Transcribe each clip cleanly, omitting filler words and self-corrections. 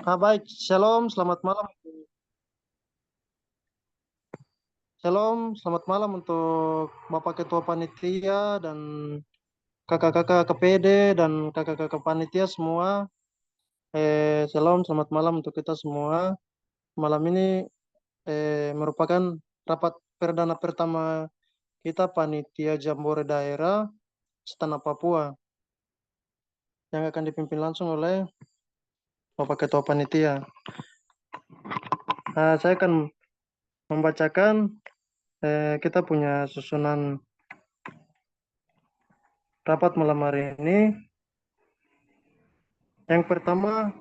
Baik, Shalom, selamat malam. Shalom, selamat malam untuk Bapak Ketua Panitia dan kakak-kakak KPD dan kakak-kakak panitia semua. Shalom, selamat malam untuk kita semua. Malam ini merupakan rapat perdana pertama kita Panitia Jambore Daerah Setanah Papua yang akan dipimpin langsung oleh Bapak Ketua Panitia. Saya akan membacakan kita punya susunan rapat malam hari ini. Yang pertama,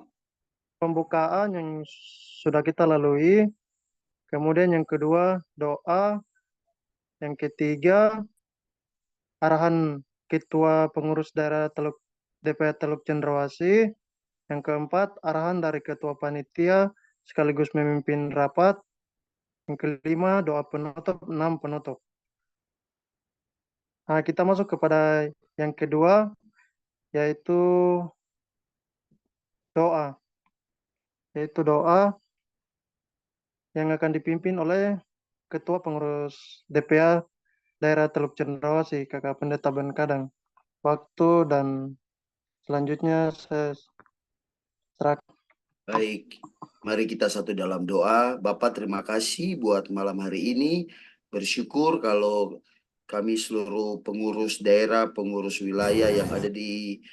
pembukaan yang sudah kita lalui. Kemudian yang kedua, doa. Yang ketiga, arahan Ketua Pengurus Daerah DPR Teluk Cendrawasih. Yang keempat, arahan dari Ketua Panitia sekaligus memimpin rapat. Yang kelima, doa penutup. 6, penutup. Nah, kita masuk kepada yang kedua, yaitu doa. Yaitu doa yang akan dipimpin oleh Ketua Pengurus DPA Daerah Teluk Cendrawasih, Kakak Pendeta Ben Kadang. Waktu dan selanjutnya saya serahkan. Baik, mari kita satu dalam doa. Bapak, terima kasih buat malam hari ini. Bersyukur kalau kami seluruh pengurus daerah, pengurus wilayah yang ada di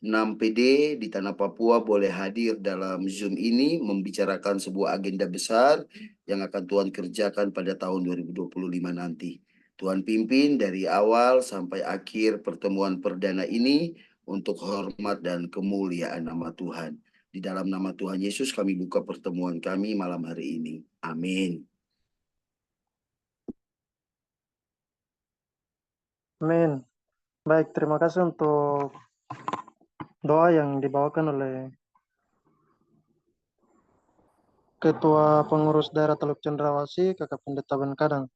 6 PD di Tanah Papua boleh hadir dalam Zoom ini membicarakan sebuah agenda besar yang akan Tuhan kerjakan pada tahun 2025 nanti. Tuhan pimpin dari awal sampai akhir pertemuan perdana ini untuk hormat dan kemuliaan nama Tuhan. Di dalam nama Tuhan Yesus kami buka pertemuan kami malam hari ini. Amin. Amin. Baik, terima kasih untuk doa yang dibawakan oleh Ketua Pengurus Daerah Teluk Cendrawasih, Kakak Pendeta Ben Kadang.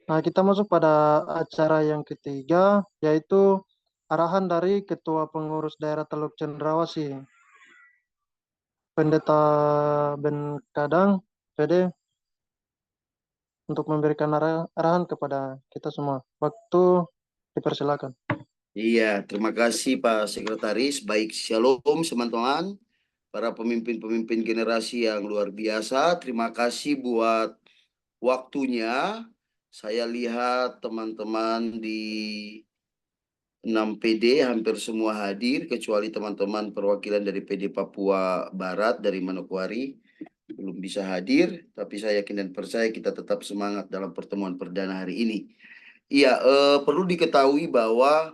Nah, kita masuk pada acara yang ketiga, yaitu arahan dari Ketua Pengurus Daerah Teluk Cendrawasih, Pendeta Ben Kadang, PD, untuk memberikan arahan kepada kita semua. Waktu dipersilakan. Iya, terima kasih Pak Sekretaris. Baik, shalom teman-teman. Para pemimpin-pemimpin generasi yang luar biasa. Terima kasih buat waktunya. Saya lihat teman-teman di 6 PD hampir semua hadir, kecuali teman-teman perwakilan dari PD Papua Barat dari Manokwari belum bisa hadir, tapi saya yakin dan percaya kita tetap semangat dalam pertemuan perdana hari ini. Iya, perlu diketahui bahwa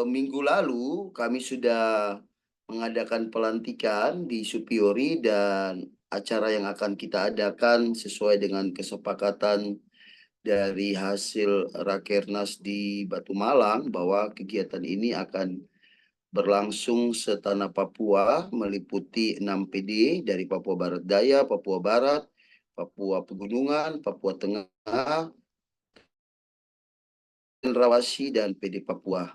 minggu lalu kami sudah mengadakan pelantikan di Supiori dan acara yang akan kita adakan sesuai dengan kesepakatan dari hasil Rakernas di Batu Malang bahwa kegiatan ini akan berlangsung setanah Papua meliputi 6 PD dari Papua Barat Daya, Papua Barat, Papua Pegunungan, Papua Tengah, Cendrawasih, dan PD Papua.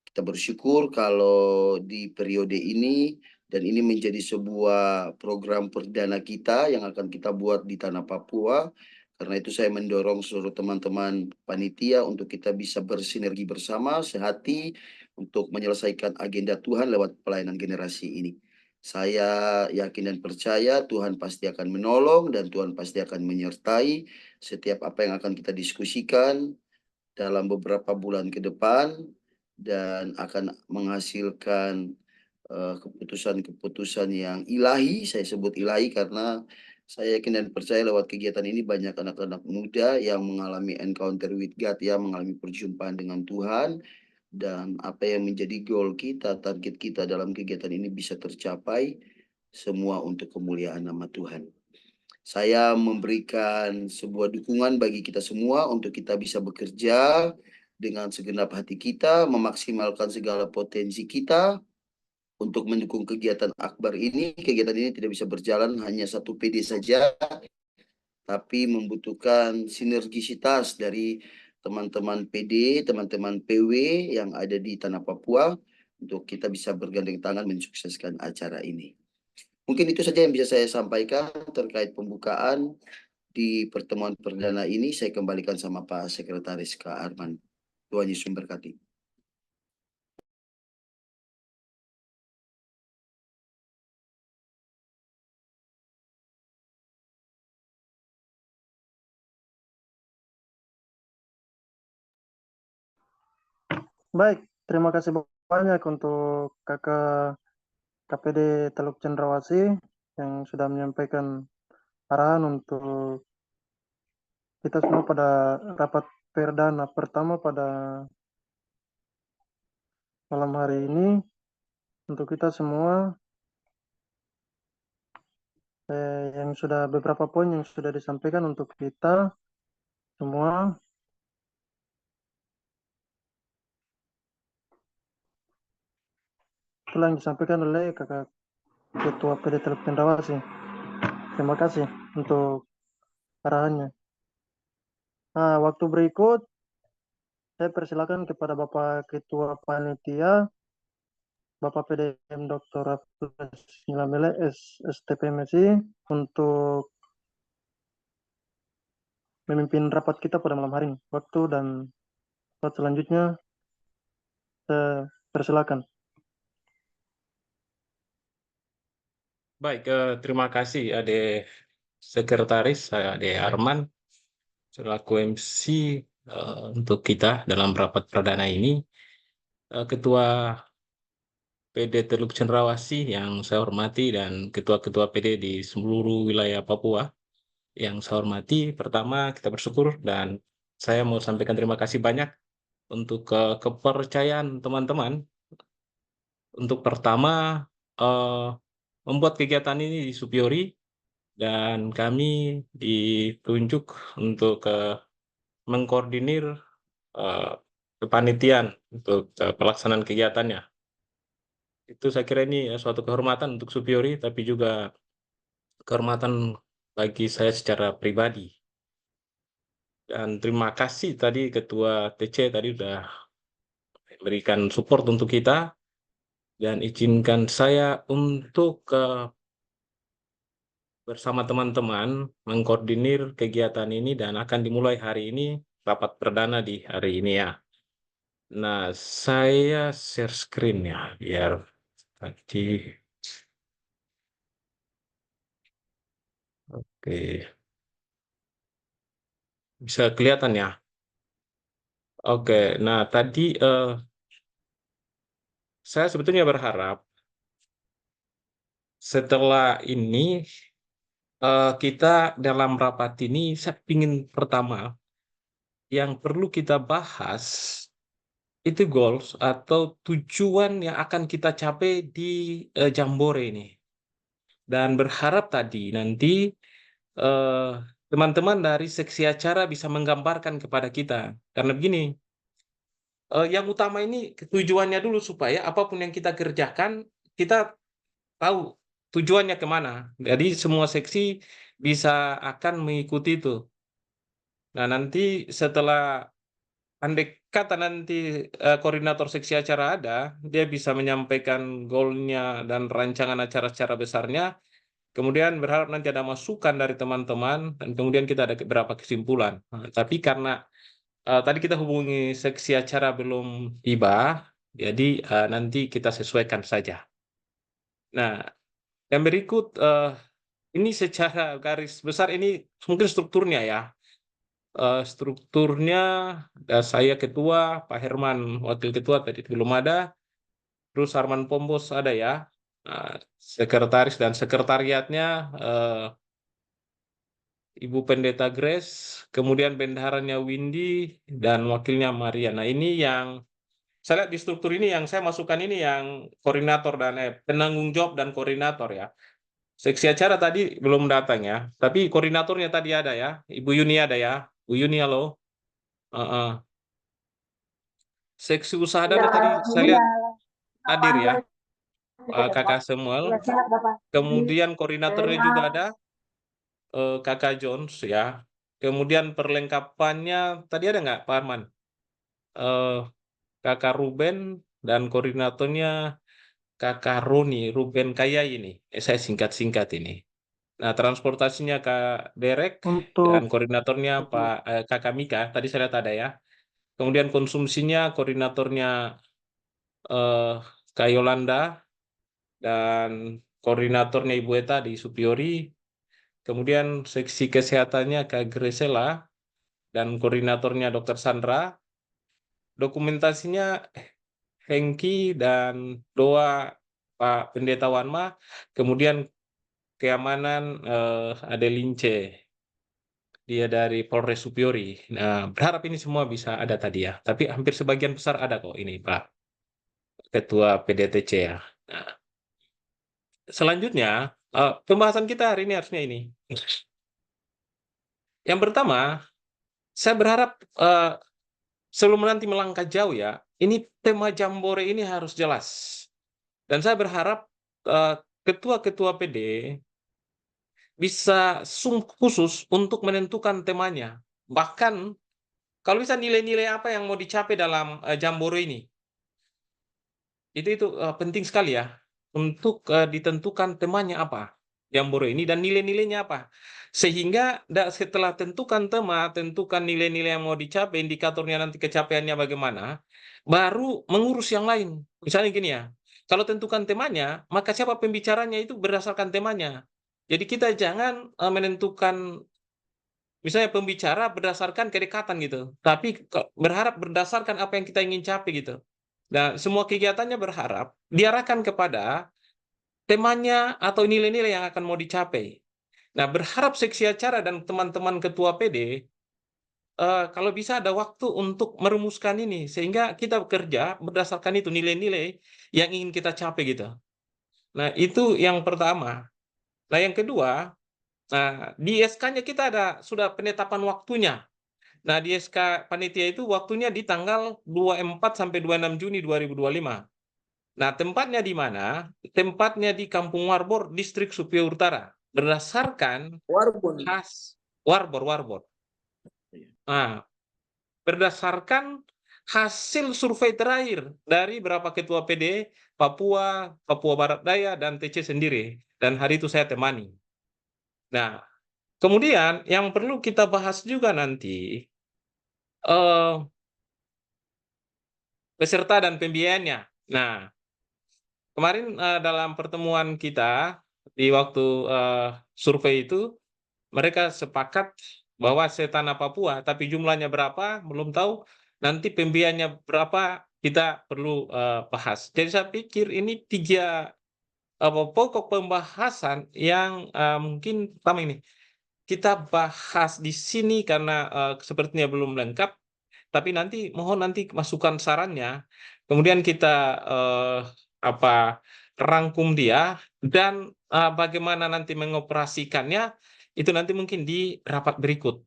Kita bersyukur kalau di periode ini dan ini menjadi sebuah program perdana kita yang akan kita buat di Tanah Papua. Karena itu saya mendorong seluruh teman-teman panitia untuk kita bisa bersinergi bersama, sehati untuk menyelesaikan agenda Tuhan lewat pelayanan generasi ini. Saya yakin dan percaya Tuhan pasti akan menolong dan Tuhan pasti akan menyertai setiap apa yang akan kita diskusikan dalam beberapa bulan ke depan dan akan menghasilkan keputusan-keputusan yang ilahi. Saya sebut ilahi karena saya yakin dan percaya lewat kegiatan ini banyak anak-anak muda yang mengalami encounter with God, ya, mengalami perjumpaan dengan Tuhan, dan apa yang menjadi goal kita, target kita dalam kegiatan ini bisa tercapai, semua untuk kemuliaan nama Tuhan. Saya memberikan sebuah dukungan bagi kita semua untuk kita bisa bekerja dengan segenap hati kita, memaksimalkan segala potensi kita untuk mendukung kegiatan akbar ini. Kegiatan ini tidak bisa berjalan hanya satu PD saja, tapi membutuhkan sinergisitas dari teman-teman PD, teman-teman PW yang ada di Tanah Papua, untuk kita bisa bergandeng tangan mensukseskan acara ini. Mungkin itu saja yang bisa saya sampaikan terkait pembukaan di pertemuan perdana ini. Saya kembalikan sama Pak Sekretaris Kak Arman. Tuhan Yesus memberkati. Baik, terima kasih banyak untuk Kakak KPD Teluk Cendrawasih yang sudah menyampaikan arahan untuk kita semua pada rapat perdana pertama pada malam hari ini. Untuk kita semua, yang sudah beberapa poin yang sudah disampaikan untuk kita semua. Itulah yang disampaikan oleh Kakak Ketua PD Teluk Cendrawasih. Terima kasih untuk arahannya. Nah, waktu berikut saya persilakan kepada Bapak Ketua Panitia, Bapak PDM Dr. Raffles Nilamele STP MSI untuk memimpin rapat kita pada malam hari ini. Waktu dan rapat selanjutnya saya persilakan. Baik, terima kasih Ade Sekretaris, saya Ade Arman, selaku MC untuk kita dalam rapat perdana ini. Ketua PD Teluk Cendrawasih yang saya hormati dan ketua-ketua PD di seluruh wilayah Papua yang saya hormati. Pertama, kita bersyukur dan saya mau sampaikan terima kasih banyak untuk kepercayaan teman-teman. Untuk pertama, membuat kegiatan ini di Supiori, dan kami ditunjuk untuk mengkoordinir kepanitiaan untuk pelaksanaan kegiatannya. Itu saya kira ini suatu kehormatan untuk Supiori, tapi juga kehormatan bagi saya secara pribadi. Dan terima kasih tadi Ketua TC tadi sudah berikan support untuk kita, dan izinkan saya untuk bersama teman-teman mengkoordinir kegiatan ini dan akan dimulai hari ini, rapat perdana di hari ini ya. Nah, saya share screen ya, biar tadi. Oke, bisa kelihatan ya. Oke, nah tadi saya sebetulnya berharap setelah ini kita dalam rapat ini, saya ingin pertama yang perlu kita bahas itu goals atau tujuan yang akan kita capai di Jambore ini. Dan berharap tadi nanti eh, teman-teman dari seksi acara bisa menggambarkan kepada kita. Karena begini, yang utama ini tujuannya dulu supaya apapun yang kita kerjakan, kita tahu tujuannya kemana. Jadi semua seksi bisa akan mengikuti itu. Nah, nanti setelah andai kata nanti koordinator seksi acara ada, dia bisa menyampaikan goalnya dan rancangan acara secara besarnya. Kemudian berharap nanti ada masukan dari teman-teman dan kemudian kita ada beberapa kesimpulan. Nah, tapi karena tadi kita hubungi seksi acara belum tiba, jadi nanti kita sesuaikan saja. Nah, yang berikut ini secara garis besar ini mungkin strukturnya ya. Strukturnya saya ketua, Pak Herman wakil ketua tadi belum ada, terus Arman Pombos ada ya. Sekretaris dan sekretariatnya Ibu Pendeta Grace, kemudian bendaharanya Windy, dan wakilnya Maria. Nah, ini yang saya lihat di struktur ini yang saya masukkan ini yang koordinator dan penanggung jawab dan koordinator ya. Seksi acara tadi belum datang ya, tapi koordinatornya tadi ada ya, Ibu Yuni ada ya. Bu Yuni, halo. Seksi usaha dana tadi saya lihat hadir ya, Kakak Samuel. Kemudian koordinatornya juga ada Kakak Jones ya. Kemudian perlengkapannya tadi ada nggak Pak Arman? Kakak Ruben, dan koordinatornya Kakak Roni Ruben Kaya ini. Saya singkat-singkat ini. Nah, transportasinya Kak Derek dan Untuk koordinatornya Kakak Mika. Tadi saya lihat ada ya. Kemudian konsumsinya koordinatornya Kak Yolanda dan koordinatornya Ibu Eta di Supiori. Kemudian seksi kesehatannya Kak Gresela dan koordinatornya Dr. Sandra. Dokumentasinya Hengki dan Doa Pak Pendeta Wanma. Kemudian keamanan Adelince. Dia dari Polres Supiori. Nah, berharap ini semua bisa ada tadi ya. Tapi hampir sebagian besar ada kok ini Pak Ketua PDTC ya. Nah, selanjutnya pembahasan kita hari ini harusnya ini. Yang pertama, saya berharap sebelum nanti melangkah jauh ya, ini tema Jambore ini harus jelas. Dan saya berharap ketua-ketua PD bisa khusus untuk menentukan temanya. Bahkan kalau bisa nilai-nilai apa yang mau dicapai dalam Jambore ini. Itu penting sekali ya untuk ditentukan temanya apa Jambore ini dan nilai-nilainya apa. Sehingga setelah tentukan tema, tentukan nilai-nilai yang mau dicapai, indikatornya nanti kecapaiannya bagaimana, baru mengurus yang lain. Misalnya gini ya, kalau tentukan temanya, maka siapa pembicaranya itu berdasarkan temanya. Jadi kita jangan menentukan misalnya pembicara berdasarkan kedekatan gitu, tapi berharap berdasarkan apa yang kita ingin capai gitu. Nah, semua kegiatannya berharap diarahkan kepada temanya atau nilai-nilai yang akan mau dicapai. Nah, berharap seksi acara dan teman-teman ketua PD kalau bisa ada waktu untuk merumuskan ini sehingga kita bekerja berdasarkan itu nilai-nilai yang ingin kita capai gitu. Nah, itu yang pertama. Nah, yang kedua, nah di SK-nya kita ada sudah penetapan waktunya. Nah, di SK panitia itu waktunya di tanggal 24 sampai 26 Juni 2025. Nah, tempatnya di mana? Tempatnya di Kampung Warbor, Distrik Supior Utara. Berdasarkan Warbon. Warbor. Nah, berdasarkan hasil survei terakhir dari beberapa ketua PD, Papua, Papua Barat Daya, dan TC sendiri. Dan hari itu saya temani. Nah, kemudian yang perlu kita bahas juga nanti, eh, peserta dan pembiayaannya. Nah, kemarin dalam pertemuan kita di waktu survei itu mereka sepakat bahwa Setana Papua, tapi jumlahnya berapa belum tahu. Nanti pembiayanya berapa kita perlu bahas. Jadi saya pikir ini tiga pokok pembahasan yang mungkin pertama ini kita bahas di sini karena sepertinya belum lengkap. Tapi nanti mohon nanti masukan sarannya, kemudian kita apa rangkum dia dan bagaimana nanti mengoperasikannya itu nanti mungkin di rapat berikut.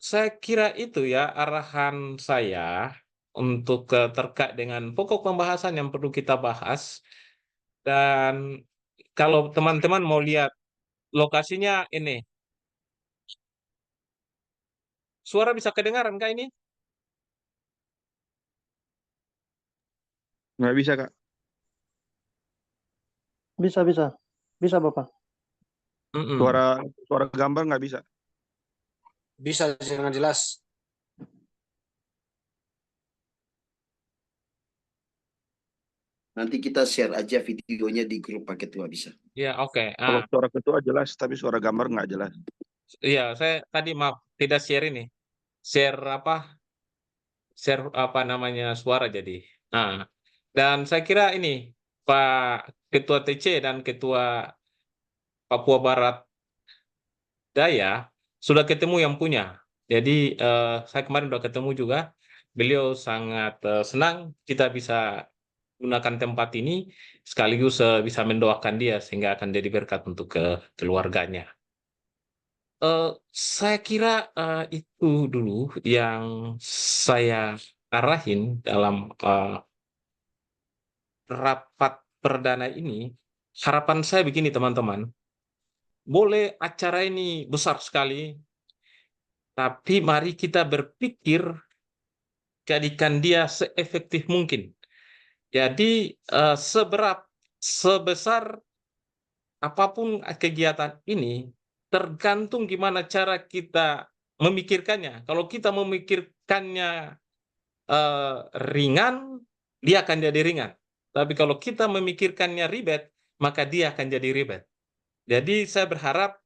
Saya kira itu ya arahan saya untuk terkait dengan pokok pembahasan yang perlu kita bahas. Dan kalau teman-teman mau lihat lokasinya ini, suara bisa kedengaran kah ini? Nggak bisa, Kak. bisa Bapak. Mm-mm. Suara gambar nggak bisa. Bisa dengan jelas. Nanti kita share aja videonya di grup paket tua bisa. Ya, oke. Kalau suara ketua jelas, tapi suara gambar nggak jelas. Iya, saya tadi maaf tidak share ini. Share apa namanya suara jadi. Nah, dan saya kira ini Pak Ketua TC dan Ketua Papua Barat Daya sudah ketemu yang punya. Jadi saya kemarin sudah ketemu juga. Beliau sangat senang kita bisa gunakan tempat ini sekaligus bisa mendoakan dia sehingga akan jadi berkat untuk keluarganya. Saya kira itu dulu yang saya arahin dalam rapat perdana ini. Harapan saya begini teman-teman, boleh acara ini besar sekali, tapi mari kita berpikir jadikan dia seefektif mungkin. Jadi sebesar apapun kegiatan ini tergantung gimana cara kita memikirkannya. Kalau kita memikirkannya ringan, dia akan jadi ringan. Tapi kalau kita memikirkannya ribet, maka dia akan jadi ribet. Jadi saya berharap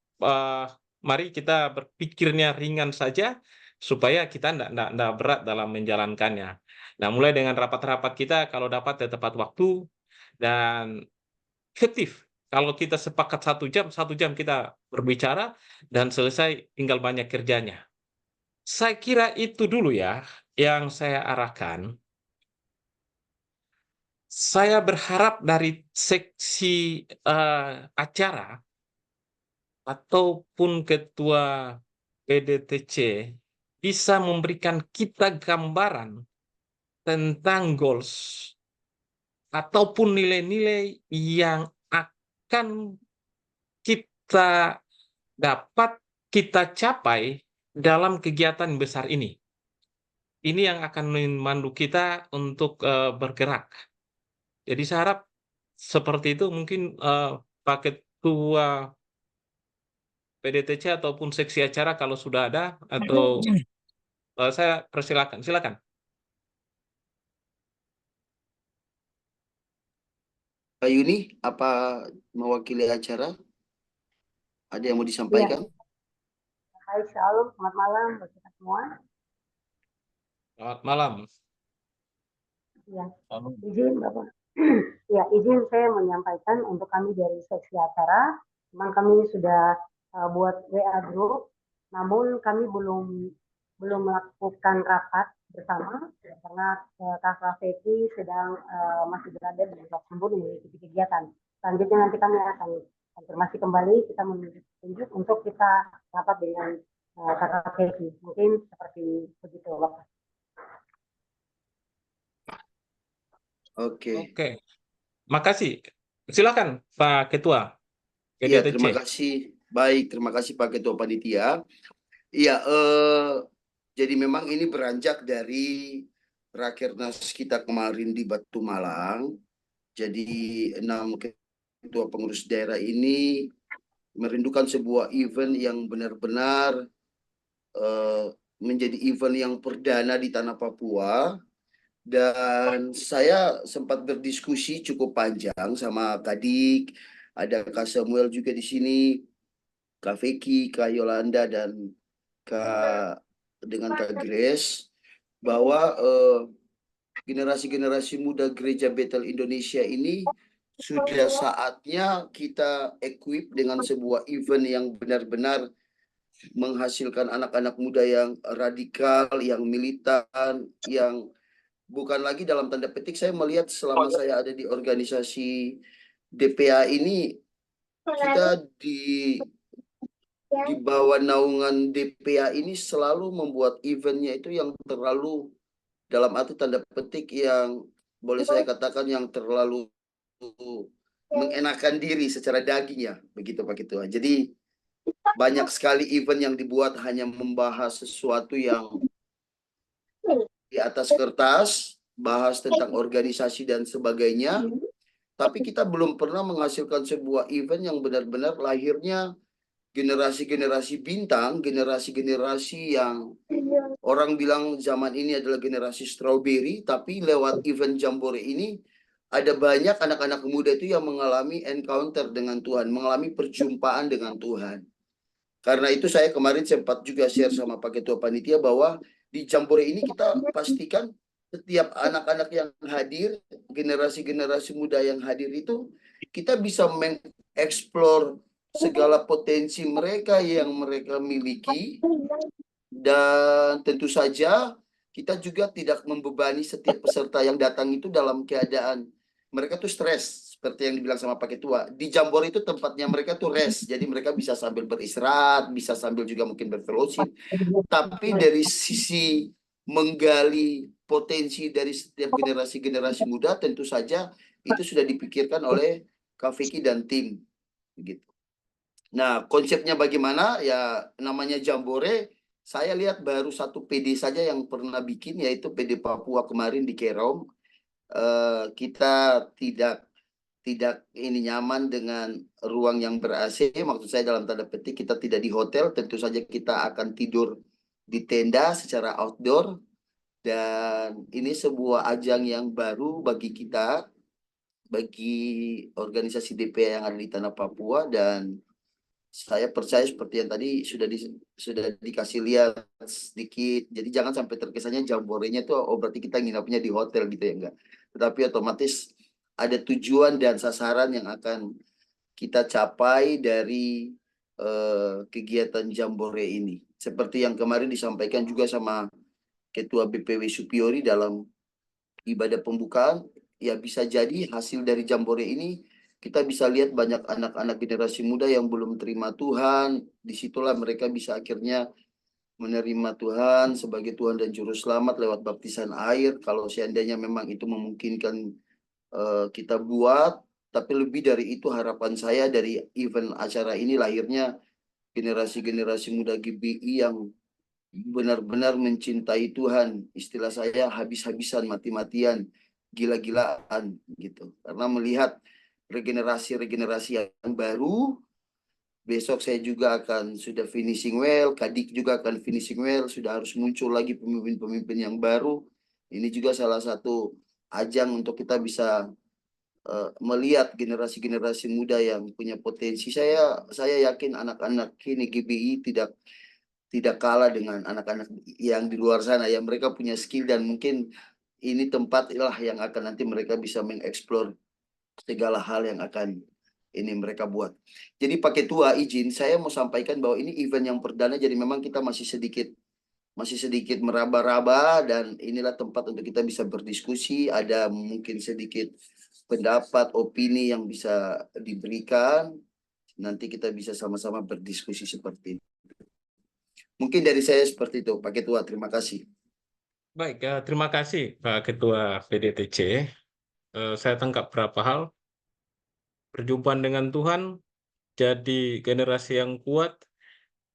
mari kita berpikirnya ringan saja supaya kita tidak berat dalam menjalankannya. Nah, mulai dengan rapat-rapat kita kalau dapat tepat waktu dan efektif. Kalau kita sepakat 1 jam kita berbicara dan selesai, tinggal banyak kerjanya. Saya kira itu dulu ya yang saya arahkan. Saya berharap dari seksi acara ataupun ketua PDTC bisa memberikan kita gambaran tentang goals ataupun nilai-nilai yang akan kita dapat kita capai dalam kegiatan besar ini. Ini yang akan memandu kita untuk bergerak. Jadi saya harap seperti itu mungkin Pak Ketua PDTC ataupun seksi acara kalau sudah ada atau saya persilakan. Silakan. Pak Yuni, apa mewakili acara? Ada yang mau disampaikan? Hai, Shalom, selamat malam buat kita semua. Selamat malam. Ya, izin Bapak. Ya, izin saya menyampaikan untuk kami dari seksi acara, memang kami sudah buat WA group, namun kami belum melakukan rapat bersama karena Kak Feki sedang masih berada di Luxembourg mengikuti kegiatan. Selanjutnya nanti kami akan konfirmasi kembali, kita menunjuk untuk kita rapat dengan Kak Feki. Mungkin seperti begitu, Bapak. Oke. Makasih. Silakan Pak Ketua Iya, PDTC. terima kasih. Baik, terima kasih Pak Ketua Panitia. Iya, jadi memang ini beranjak dari Rakernas kita kemarin di Batu Malang. Jadi 6 ketua pengurus daerah ini merindukan sebuah event yang benar-benar menjadi event yang perdana di tanah Papua. Dan saya sempat berdiskusi cukup panjang sama Kak Dik, ada Kak Samuel juga di sini, Kak Feki, Kak Yolanda, dan dengan Kak Grace, bahwa generasi-generasi muda Gereja Bethel Indonesia ini sudah saatnya kita equip dengan sebuah event yang benar-benar menghasilkan anak-anak muda yang radikal, yang militan, yang bukan lagi dalam tanda petik. Saya melihat selama saya ada di organisasi DPA ini, kita di bawah naungan DPA ini selalu membuat eventnya itu yang terlalu, dalam arti tanda petik, yang boleh saya katakan yang terlalu mengenakan diri secara daging ya, begitu Pak Ketua. Jadi banyak sekali event yang dibuat hanya membahas sesuatu yang di atas kertas, bahas tentang organisasi dan sebagainya, tapi kita belum pernah menghasilkan sebuah event yang benar-benar lahirnya generasi-generasi bintang, generasi-generasi yang orang bilang zaman ini adalah generasi strawberry, tapi lewat event Jambore ini ada banyak anak-anak muda itu yang mengalami encounter dengan Tuhan, mengalami perjumpaan dengan Tuhan. Karena itu saya kemarin sempat juga share sama Pak Ketua Panitia bahwa di Jambore ini kita pastikan setiap anak-anak yang hadir, generasi-generasi muda yang hadir itu, kita bisa mengeksplor segala potensi mereka yang mereka miliki. Dan tentu saja kita juga tidak membebani setiap peserta yang datang itu dalam keadaan mereka tuh stres, seperti yang dibilang sama Pak Ketua. Di Jambore itu tempatnya mereka tuh rest, jadi mereka bisa sambil beristirahat, bisa sambil juga mungkin berfellowship. Tapi dari sisi menggali potensi dari setiap generasi-generasi muda, tentu saja itu sudah dipikirkan oleh Kak Vicky dan tim. Begitu. Nah, konsepnya bagaimana? Ya, namanya Jambore. Saya lihat baru satu PD saja yang pernah bikin, yaitu PD Papua kemarin di Kerom. kita tidak ini nyaman dengan ruang yang ber-AC. Maksud saya dalam tanda petik kita tidak di hotel, tentu saja kita akan tidur di tenda secara outdoor. Dan ini sebuah ajang yang baru bagi kita, bagi organisasi DP yang ada di tanah Papua. Dan saya percaya seperti yang tadi sudah dikasih lihat sedikit. Jadi jangan sampai terkesannya jamborenya itu berarti kita nginapnya di hotel gitu ya, enggak. Tetapi otomatis ada tujuan dan sasaran yang akan kita capai dari kegiatan jambore ini. Seperti yang kemarin disampaikan juga sama Ketua BPW Supiori dalam ibadah pembukaan, ya bisa jadi hasil dari jambore ini kita bisa lihat banyak anak-anak generasi muda yang belum terima Tuhan. Disitulah mereka bisa akhirnya menerima Tuhan sebagai Tuhan dan Juru Selamat lewat baptisan air. Kalau seandainya memang itu memungkinkan kita buat. Tapi lebih dari itu harapan saya dari event acara ini lahirnya generasi-generasi muda GBI yang benar-benar mencintai Tuhan. Istilah saya habis-habisan, mati-matian, gila-gilaan gitu. Karena melihat regenerasi-regenerasi yang baru, besok saya juga akan sudah finishing well, Kadik juga akan finishing well, sudah harus muncul lagi pemimpin-pemimpin yang baru. Ini juga salah satu ajang untuk kita bisa melihat generasi-generasi muda yang punya potensi. Saya yakin anak-anak ini GBI tidak kalah dengan anak-anak yang di luar sana. Yang mereka punya skill dan mungkin ini tempat yang akan nanti mereka bisa mengeksplor segala hal yang akan ini mereka buat. Jadi Pak Ketua izin saya mau sampaikan bahwa ini event yang perdana, jadi memang kita masih sedikit meraba-raba dan inilah tempat untuk kita bisa berdiskusi. Ada mungkin sedikit pendapat, opini yang bisa diberikan. Nanti kita bisa sama-sama berdiskusi seperti itu. Mungkin dari saya seperti itu, Pak Ketua. Terima kasih. Baik, terima kasih Pak Ketua PDTC. Saya tangkap berapa hal. Perjumpaan dengan Tuhan, jadi generasi yang kuat,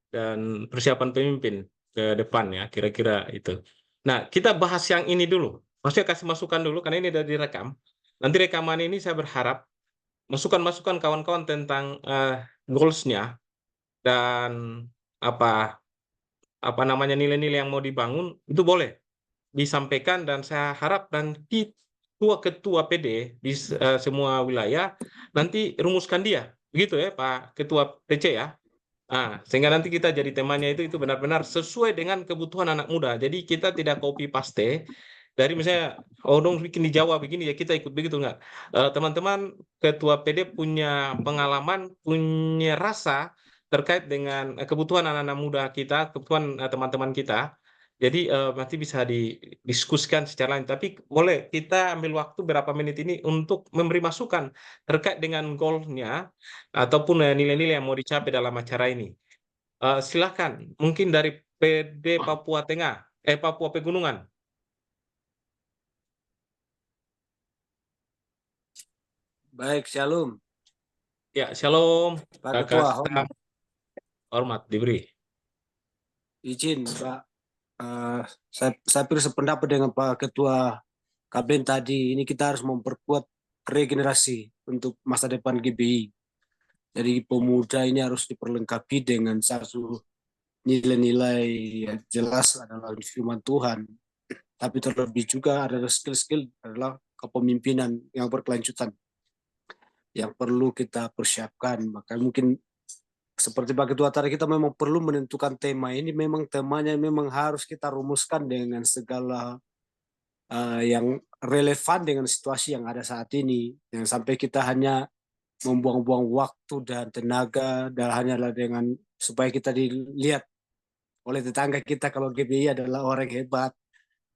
dan persiapan pemimpin ke depan ya, kira-kira itu. Nah, kita bahas yang ini dulu. Maksudnya kasih masukan dulu, karena ini sudah direkam. Nanti rekaman ini saya berharap masukan-masukan kawan-kawan tentang goals-nya dan apa namanya nilai-nilai yang mau dibangun itu boleh disampaikan, dan saya harap nanti ketua PD di semua wilayah nanti rumuskan dia, begitu ya Pak Ketua PC ya. Sehingga nanti kita jadi temanya itu benar-benar sesuai dengan kebutuhan anak muda. Jadi kita tidak copy paste dari misalnya dong bikin di Jawa begini ya kita ikut begitu, enggak. Teman-teman Ketua PD punya pengalaman, punya rasa terkait dengan kebutuhan anak-anak muda kita, kebutuhan teman-teman kita. Jadi nanti bisa didiskusikan secara lain. Tapi boleh kita ambil waktu berapa menit ini untuk memberi masukan terkait dengan goal-nya ataupun nilai-nilai yang mau dicapai dalam acara ini. Silakan, mungkin dari PD Papua Tengah, Papua Pegunungan. Baik, Shalom. Ya, shalom. Pak Kakak Ketua, Sam. Hormat diberi. izin Pak. Saya pilih sependapat dengan Pak Ketua Kabin tadi. Ini kita harus memperkuat regenerasi untuk masa depan GBI. Jadi pemuda ini harus diperlengkapi dengan satu nilai-nilai yang jelas adalah firman Tuhan. Tapi terlebih juga ada skill-skill adalah kepemimpinan yang berkelanjutan yang perlu kita persiapkan. Maka mungkin seperti Pak Ketua tadi kita memang perlu menentukan tema ini. Memang temanya memang harus kita rumuskan dengan segala yang relevan dengan situasi yang ada saat ini. Jangan sampai kita hanya membuang-buang waktu dan tenaga dan hanyalah dengan supaya kita dilihat oleh tetangga kita kalau GBI adalah orang hebat.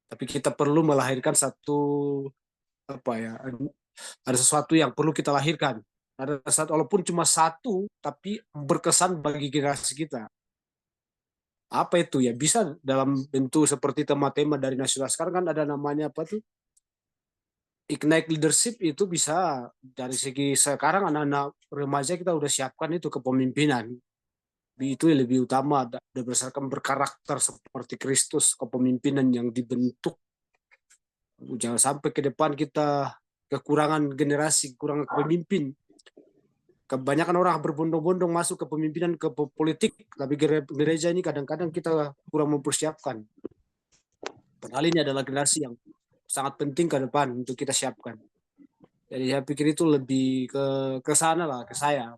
Tapi kita perlu melahirkan ada sesuatu yang perlu kita lahirkan. Ada satu, walaupun cuma satu, tapi berkesan bagi generasi kita. Apa itu ya? Bisa dalam bentuk seperti tema-tema dari nasional. Sekarang kan ada namanya apa tuh? Ignite Leadership. Itu bisa dari segi sekarang anak-anak remaja kita udah siapkan itu kepemimpinan. Itu yang lebih utama, berdasarkan berkarakter seperti Kristus, kepemimpinan yang dibentuk Jangan sampai ke depan kita kekurangan generasi, kekurangan pemimpin. Kebanyakan orang berbondong-bondong masuk ke pemimpinan, ke politik, tapi gereja ini kadang-kadang kita kurang mempersiapkan. Padahal ini adalah generasi yang sangat penting ke depan untuk kita siapkan. Jadi saya pikir itu lebih ke sana lah, ke saya.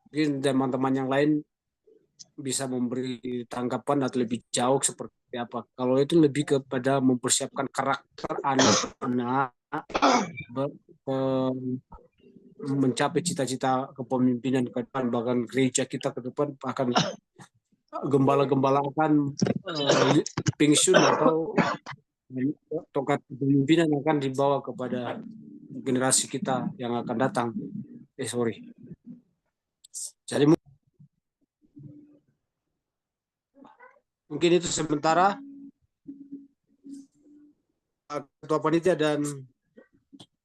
Mungkin teman-teman yang lain bisa memberi tanggapan atau lebih jauh seperti apa. Kalau itu lebih kepada mempersiapkan karakter anak-anak mencapai cita-cita kepemimpinan ke depan, bahkan gereja kita ke depan akan gembala-gembala akan pensiun atau tongkat kepemimpinan akan dibawa kepada generasi kita yang akan datang. Jadi mungkin itu sementara Ketua Panitia dan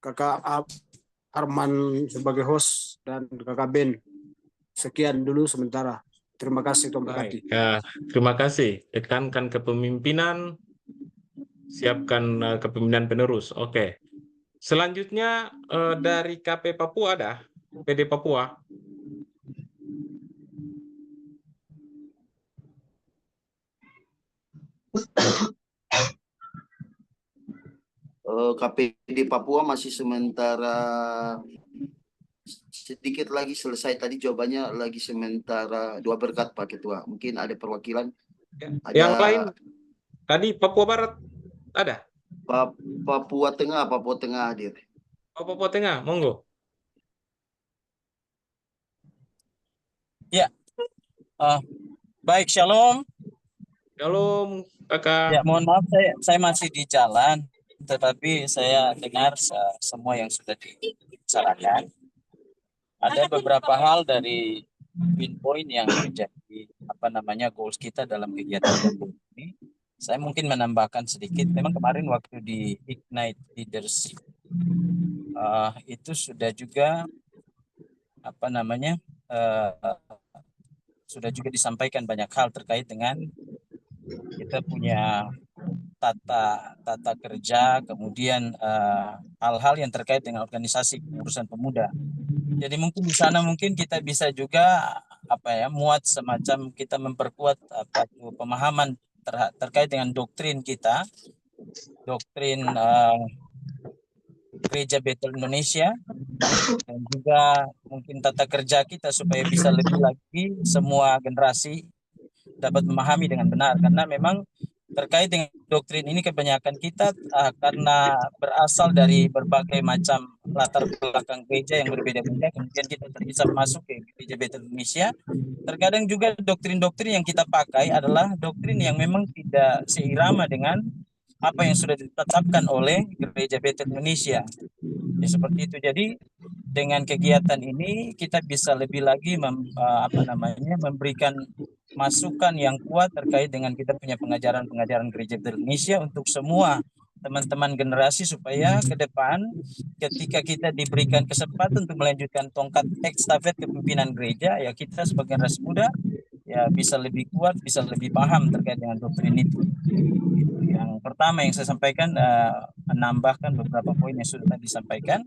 Kakak Arman sebagai host dan Kakak Ben. Sekian dulu sementara. Terima kasih Tuan Berkati. Ya, terima kasih. Tekankan kepemimpinan, siapkan kepemimpinan penerus. Oke. Selanjutnya dari KP Papua ada? PD Papua. KPD Papua masih sementara sedikit lagi selesai. Tadi jawabannya lagi sementara 2 berkat Pak Ketua. Mungkin ada perwakilan. Yang lain tadi Papua Barat ada? Papua Tengah hadir. Oh, Papua Tengah, monggo. Ya, baik, shalom. Shalom, Kakak. Ya, mohon maaf saya masih di jalan, tetapi saya dengar semua yang sudah dibicarakan. Ada beberapa hal dari poin yang menjadi goals kita dalam kegiatan ini. Saya mungkin menambahkan sedikit. Memang kemarin waktu di Ignite Leadership itu sudah juga sudah juga disampaikan banyak hal terkait dengan kita punya tata kerja, kemudian hal-hal yang terkait dengan organisasi pengurusan pemuda. Jadi mungkin di sana mungkin kita bisa juga muat semacam kita memperkuat pemahaman terkait dengan doktrin kita, doktrin Gereja Bethel Indonesia, dan juga mungkin tata kerja kita supaya bisa lebih lagi semua generasi dapat memahami dengan benar, karena memang terkait dengan doktrin ini kebanyakan kita karena berasal dari berbagai macam latar belakang gereja yang berbeda-beda, kemudian kita bisa masuk ke Gereja Bethel Indonesia. Terkadang juga doktrin-doktrin yang kita pakai adalah doktrin yang memang tidak seirama dengan apa yang sudah ditetapkan oleh Gereja Bethel Indonesia. Ya, seperti itu. Jadi dengan kegiatan ini kita bisa lebih lagi memberikan masukan yang kuat terkait dengan kita punya pengajaran Gereja Bethel Indonesia untuk semua teman-teman generasi, supaya ke depan ketika kita diberikan kesempatan untuk melanjutkan tongkat estafet kepemimpinan gereja, ya kita sebagai generasi muda ya bisa lebih kuat, bisa lebih paham terkait dengan doktrin itu. Yang pertama yang saya sampaikan, menambahkan beberapa poin yang sudah disampaikan.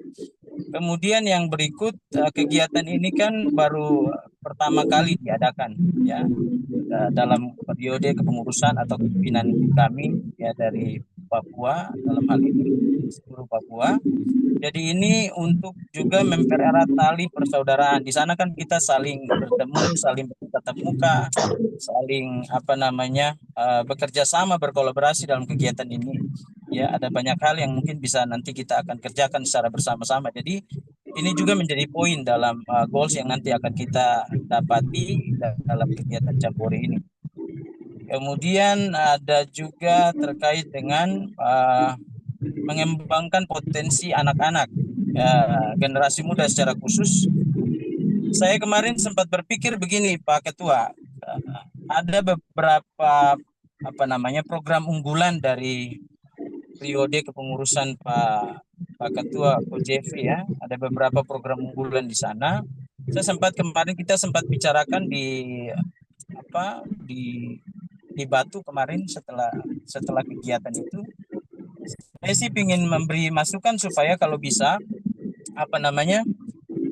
Kemudian yang berikut, kegiatan ini kan baru pertama kali diadakan ya dalam periode kepengurusan atau kepemimpinan kami ya dari Papua, dalam hal ini seluruh Papua. Jadi ini untuk juga mempererat tali persaudaraan. Di sana kan kita saling bertemu, saling bertatap muka, saling bekerja sama, berkolaborasi dalam kegiatan ini. Ya, ada banyak hal yang mungkin bisa nanti kita akan kerjakan secara bersama-sama. Jadi ini juga menjadi poin dalam goals yang nanti akan kita dapati dalam kegiatan Jambore ini. Kemudian ada juga terkait dengan mengembangkan potensi anak-anak, generasi muda secara khusus. Saya kemarin sempat berpikir begini, Pak Ketua, ada beberapa program unggulan dari periode kepengurusan Pak Ketua Jeffrey ya. Ada beberapa program unggulan di sana. Kita sempat bicarakan di Batu kemarin setelah kegiatan itu. Saya sih ingin memberi masukan supaya kalau bisa apa namanya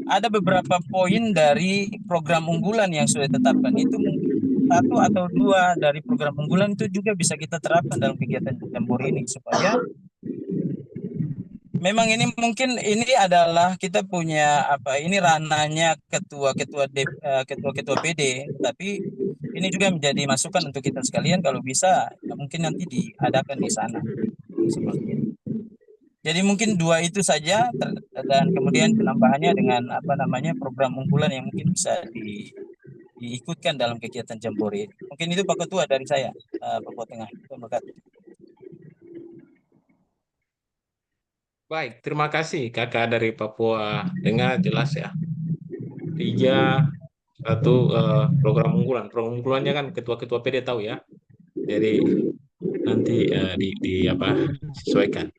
ada beberapa poin dari program unggulan yang sudah ditetapkan itu mungkin satu atau dua dari program unggulan itu juga bisa kita terapkan dalam kegiatan Jambore ini supaya memang ini mungkin ini adalah kita punya apa ini ranahnya ketua-ketua PD, tapi ini juga menjadi masukan untuk kita sekalian kalau bisa mungkin nanti diadakan di sana seperti itu. Jadi mungkin dua itu saja dan kemudian penambahannya dengan apa namanya program unggulan yang mungkin bisa diikutkan dalam kegiatan Jambore ini. Mungkin itu Pak Ketua dari saya, Papua Tengah. Terima kasih. Baik, terima kasih Kakak dari Papua Tengah, jelas ya. 3 satu program unggulan. Program unggulannya kan ketua-ketua PD tahu ya. Jadi nanti apa sesuaikan.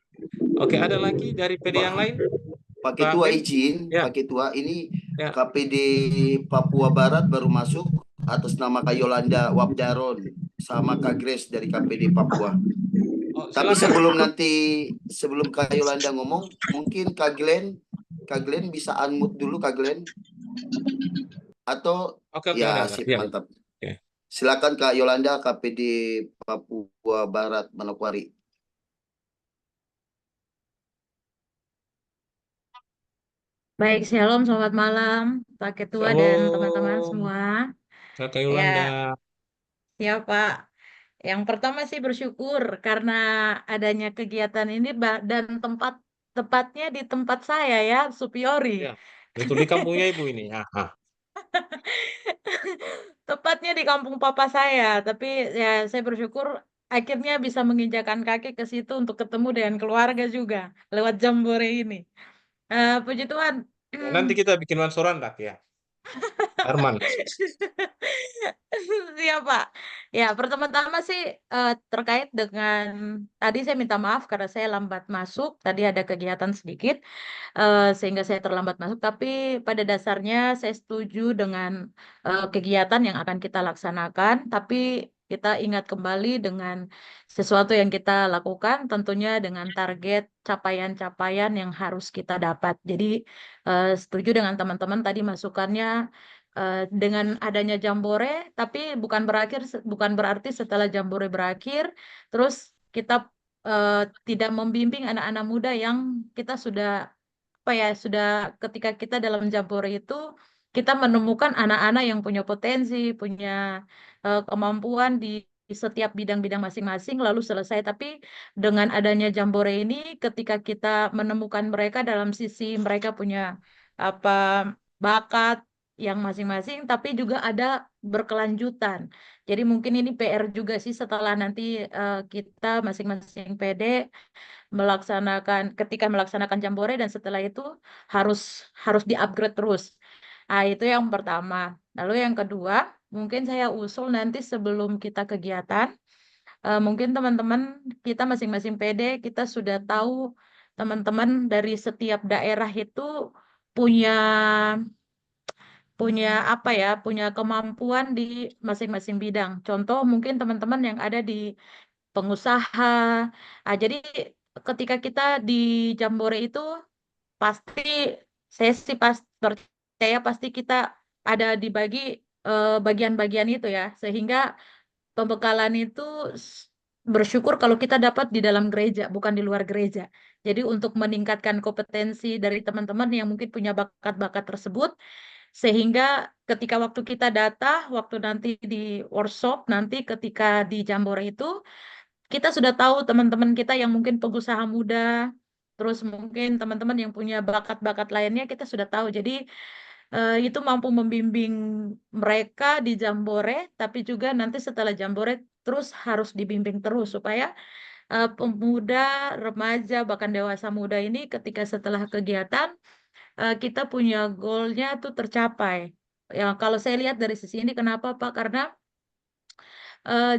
Oke, ada lagi dari PD yang lain? Pak Pak Ketua Bim? izin, Ya. Pak Ketua ini Ya. KPD Papua Barat baru masuk atas nama Kak Yolanda Wabdaron sama Kak Grace dari KPD Papua. Oh, Tapi silakan. sebelum Kak Yolanda ngomong, mungkin Kak Glenn bisa unmute dulu Kak Glenn. Atau Oke, ya udah. sip, Ya. mantap. Oke. Silakan Kak Yolanda KPD Papua Barat Manokwari. Baik, shalom, selamat malam, Pak Ketua dan teman-teman Shalom, semua. Kakak Yolanda. Ya, Pak. Yang pertama sih bersyukur karena adanya kegiatan ini dan tepatnya di tempat saya ya, Supiori. Ya, betul di kampungnya Ibu ini. Tepatnya di kampung papa saya, tapi ya saya bersyukur akhirnya bisa menginjakan kaki ke situ untuk ketemu dengan keluarga juga lewat Jambore ini. Puji Tuhan. Nanti kita bikin mansoran ya. Arman. Iya Pak. Ya pertama-tama sih terkait dengan tadi saya minta maaf karena saya lambat masuk. Tadi ada kegiatan sedikit sehingga saya terlambat masuk. Tapi pada dasarnya saya setuju dengan kegiatan yang akan kita laksanakan. Tapi kita ingat kembali dengan sesuatu yang kita lakukan, tentunya dengan target capaian-capaian yang harus kita dapat. Jadi setuju dengan teman-teman tadi masukannya dengan adanya Jambore, tapi bukan berarti setelah Jambore berakhir, terus kita tidak membimbing anak-anak muda yang kita sudah apa ya sudah ketika kita dalam Jambore itu kita menemukan anak-anak yang punya potensi, punya kemampuan di setiap bidang-bidang masing-masing lalu selesai. Tapi dengan adanya Jambore ini, ketika kita menemukan mereka dalam sisi mereka punya apa bakat yang masing-masing, tapi juga ada berkelanjutan. Jadi mungkin ini PR juga sih setelah nanti kita masing-masing PD ketika melaksanakan Jambore dan setelah itu harus harus di-upgrade terus. Nah, itu yang pertama. Lalu yang kedua, mungkin saya usul nanti sebelum kita kegiatan, mungkin teman-teman kita masing-masing PD kita sudah tahu teman-teman dari setiap daerah itu punya punya apa ya, punya kemampuan di masing-masing bidang. Contoh mungkin teman-teman yang ada di pengusaha. Jadi ketika kita di Jambore itu pasti saya sih percaya pasti kita ada dibagi bagian-bagian itu ya, sehingga pembekalan itu bersyukur kalau kita dapat di dalam gereja, bukan di luar gereja. Jadi untuk meningkatkan kompetensi dari teman-teman yang mungkin punya bakat-bakat tersebut, sehingga ketika waktu kita waktu nanti di workshop, nanti ketika di Jambore itu, kita sudah tahu teman-teman kita yang mungkin pengusaha muda, terus mungkin teman-teman yang punya bakat-bakat lainnya, kita sudah tahu. Jadi itu mampu membimbing mereka di Jambore, tapi juga nanti setelah Jambore terus harus dibimbing terus supaya pemuda, remaja, bahkan dewasa muda ini ketika setelah kegiatan kita punya goalnya tuh tercapai. Ya, kalau saya lihat dari sisi ini, kenapa Pak? Karena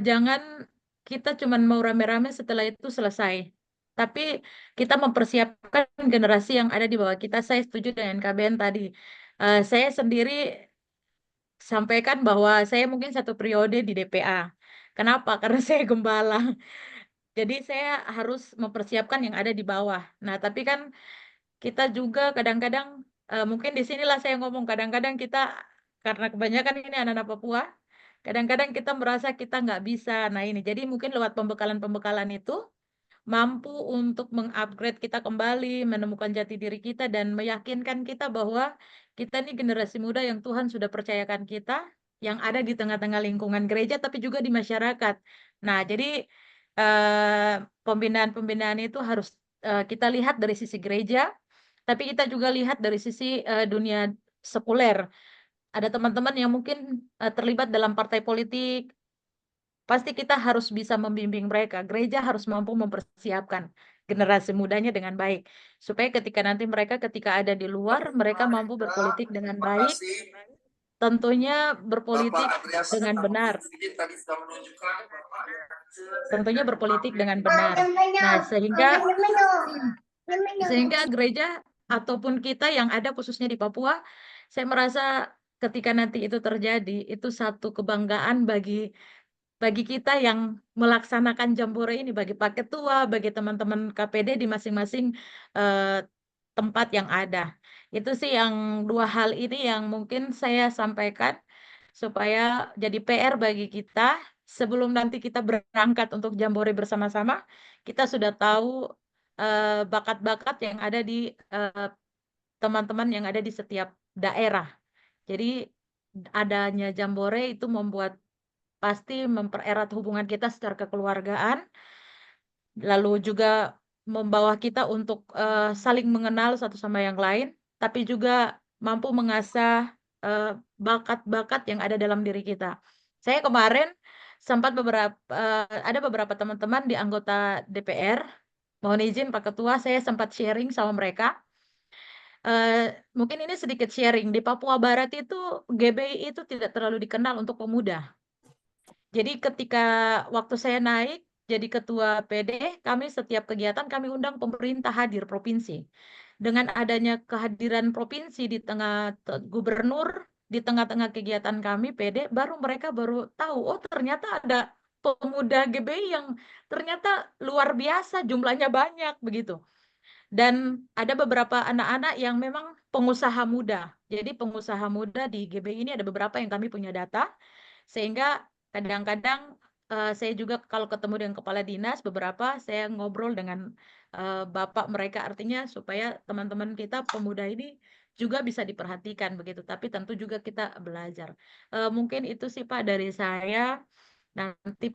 jangan kita cuma mau rame-rame setelah itu selesai. Tapi kita mempersiapkan generasi yang ada di bawah kita. Saya setuju dengan KBN tadi. Saya sendiri sampaikan bahwa saya mungkin satu periode di DPA. Kenapa? Karena saya gembala. Jadi saya harus mempersiapkan yang ada di bawah. Nah, tapi kan kita juga kadang-kadang mungkin di sinilah saya ngomong kadang-kadang kita karena kebanyakan ini anak-anak Papua, kadang-kadang kita merasa kita nggak bisa. Nah ini, jadi mungkin lewat pembekalan-pembekalan itu mampu untuk mengupgrade kita kembali, menemukan jati diri kita dan meyakinkan kita bahwa kita ini generasi muda yang Tuhan sudah percayakan kita, yang ada di tengah-tengah lingkungan gereja tapi juga di masyarakat. Nah, jadi pembinaan-pembinaan itu harus kita lihat dari sisi gereja, tapi kita juga lihat dari sisi dunia sekuler. Ada teman-teman yang mungkin terlibat dalam partai politik, pasti kita harus bisa membimbing mereka. Gereja harus mampu mempersiapkan generasi mudanya dengan baik. Supaya ketika nanti mereka ketika ada di luar, mereka mampu berpolitik dengan baik, tentunya berpolitik dengan benar. Tentunya berpolitik dengan benar. Nah, sehingga gereja ataupun kita yang ada khususnya di Papua, saya merasa ketika nanti itu terjadi, itu satu kebanggaan bagi kita yang melaksanakan Jambore ini, bagi Pak Ketua, bagi teman-teman KPD di masing-masing tempat yang ada. Itu sih yang dua hal ini yang mungkin saya sampaikan supaya jadi PR bagi kita sebelum nanti kita berangkat untuk Jambore bersama-sama, kita sudah tahu bakat-bakat yang ada di teman-teman yang ada di setiap daerah. Jadi adanya Jambore itu membuat pasti mempererat hubungan kita secara kekeluargaan, lalu juga membawa kita untuk saling mengenal satu sama yang lain, tapi juga mampu mengasah bakat-bakat yang ada dalam diri kita. Saya kemarin sempat ada beberapa teman-teman di anggota DPR, mohon izin Pak Ketua, saya sempat sharing sama mereka. Mungkin ini sedikit sharing, di Papua Barat itu GBI itu tidak terlalu dikenal untuk pemuda. Jadi ketika waktu saya naik jadi ketua PD, kami setiap kegiatan kami undang pemerintah hadir provinsi. Dengan adanya kehadiran provinsi di tengah gubernur, di tengah-tengah kegiatan kami PD, mereka baru tahu, oh ternyata ada pemuda GBI yang ternyata luar biasa, jumlahnya banyak begitu. Dan ada beberapa anak-anak yang memang pengusaha muda. Jadi pengusaha muda di GBI ini ada beberapa yang kami punya data, sehingga kadang-kadang saya juga kalau ketemu dengan kepala dinas beberapa saya ngobrol dengan bapak mereka, artinya supaya teman-teman kita pemuda ini juga bisa diperhatikan begitu. Tapi tentu juga kita belajar. Mungkin itu sih Pak dari saya. Nanti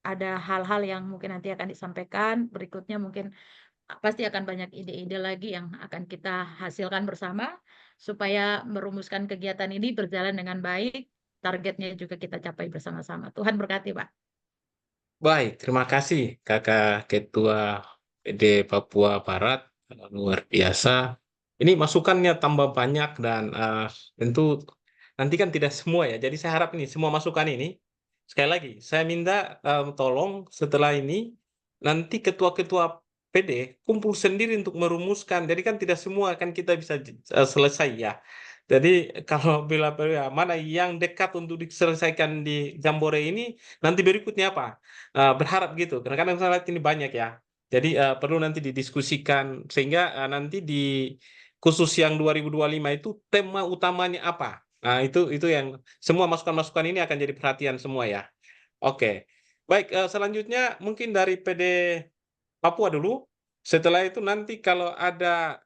ada hal-hal yang mungkin nanti akan disampaikan berikutnya, mungkin pasti akan banyak ide-ide lagi yang akan kita hasilkan bersama supaya merumuskan kegiatan ini berjalan dengan baik, targetnya juga kita capai bersama-sama. Tuhan berkati, Pak. Baik, terima kasih Kakak Ketua PD Papua Barat, luar biasa. Ini masukannya tambah banyak dan tentu nanti kan tidak semua ya. Jadi saya harap ini semua masukan ini sekali lagi saya minta tolong setelah ini nanti ketua-ketua PD kumpul sendiri untuk merumuskan. Jadi kan tidak semua kan kita bisa selesai ya. Jadi kalau bila mana yang dekat untuk diselesaikan di Jambore ini, nanti berikutnya apa? Berharap gitu. Karena kadang saya lihat ini banyak ya. Jadi perlu nanti didiskusikan sehingga nanti di khusus yang 2025 itu tema utamanya apa? Nah, itu yang semua masukan-masukan ini akan jadi perhatian semua ya. Oke. Baik, selanjutnya mungkin dari PD Papua dulu. Setelah itu nanti kalau ada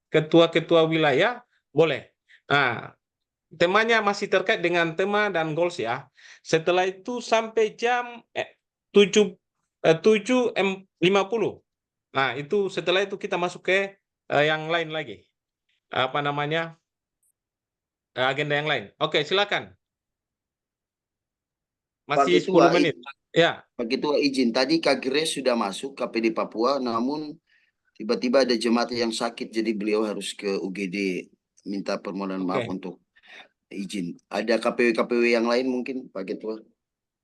ketua-ketua wilayah boleh. Nah, temanya masih terkait dengan tema dan goals ya. Setelah itu sampai jam 7.50. Nah, itu setelah itu kita masuk ke yang lain lagi. Apa namanya? Agenda yang lain. Oke, silakan. Pak Masih 10 Ketua, menit. Ya. Pak Ketua izin, tadi Kak Grace sudah masuk KPD Papua, namun tiba-tiba ada jemaat yang sakit, jadi beliau harus ke UGD, minta permohonan maaf Oke. untuk izin. Ada KPW-KPW yang lain mungkin, Pak Ketua?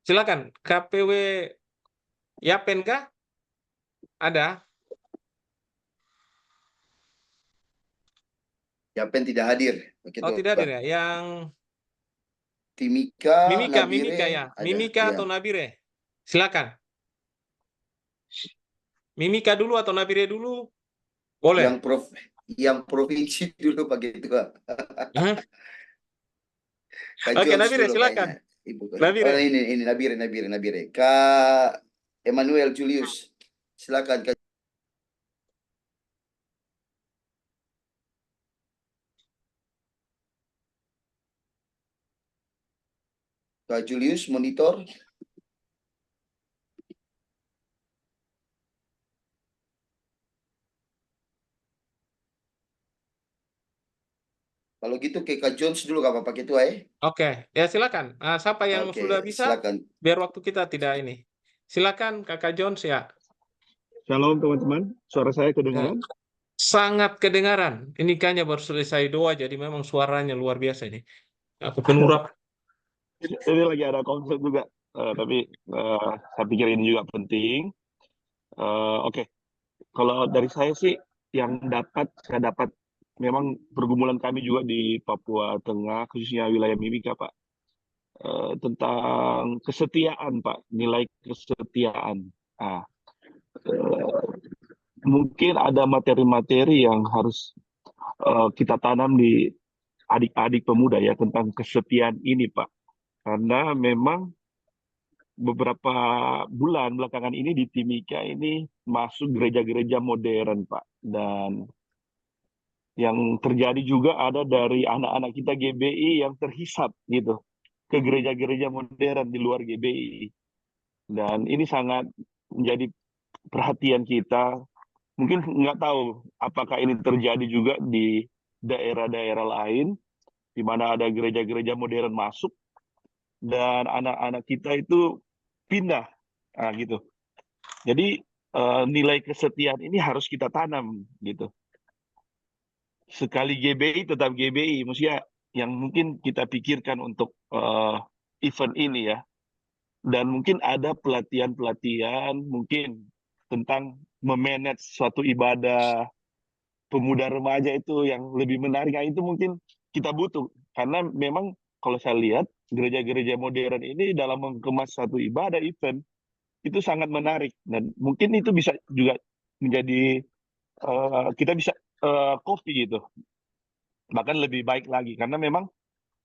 Silakan. KPW Yapen kah? Ada? Yapen tidak hadir, Pak Oh, Ketua. tidak hadir ya. Yang Timika, Mimika Nabire, ya. ada. Mimika Ya. atau Nabire. Silakan. Mimika dulu atau Nabire dulu? Boleh. Yang provinsi dulu Pak Ketua. Hah? Kak Oke, Jones Nabire dulu silakan. kayaknya. Ibu. Oh, Nabire. ini Nabire. Kak Emmanuel Julius. Silakan Kak. Kak Julius monitor. Kalau gitu ke Kak Jones dulu Kak Pak Ketua ya. Oke, ya silakan. Siapa yang Oke, sudah bisa? silakan. Biar waktu kita tidak ini. Silakan Kakak Jones ya. Shalom teman-teman, suara saya kedengaran? Sangat kedengaran. Ini kayaknya baru selesai doa, jadi memang suaranya luar biasa ini. Aku penurap. Ini lagi ada konsep juga, tapi saya pikir ini juga penting. Oke, kalau dari saya sih yang saya dapat memang pergumulan kami juga di Papua Tengah, khususnya wilayah Mimika, Pak, tentang kesetiaan, Pak, nilai kesetiaan. Mungkin ada materi-materi yang harus kita tanam di adik-adik pemuda ya tentang kesetiaan ini, Pak. Karena memang beberapa bulan belakangan ini di Timika ini masuk gereja-gereja modern, Pak. Dan yang terjadi juga ada dari anak-anak kita GBI yang terhisap gitu ke gereja-gereja modern di luar GBI. Dan ini sangat menjadi perhatian kita. Mungkin nggak tahu apakah ini terjadi juga di daerah-daerah lain, di mana ada gereja-gereja modern masuk, dan anak-anak kita itu pindah. Gitu. Jadi nilai kesetiaan ini harus kita tanam gitu. Sekali GBI tetap GBI, maksudnya yang mungkin kita pikirkan untuk event ini ya. Dan mungkin ada pelatihan-pelatihan mungkin tentang memanage suatu ibadah pemuda remaja itu yang lebih menarik. Nah, itu mungkin kita butuh karena memang kalau saya lihat gereja-gereja modern ini dalam mengemas satu ibadah event itu sangat menarik dan mungkin itu bisa juga menjadi kita bisa copy gitu, bahkan lebih baik lagi karena memang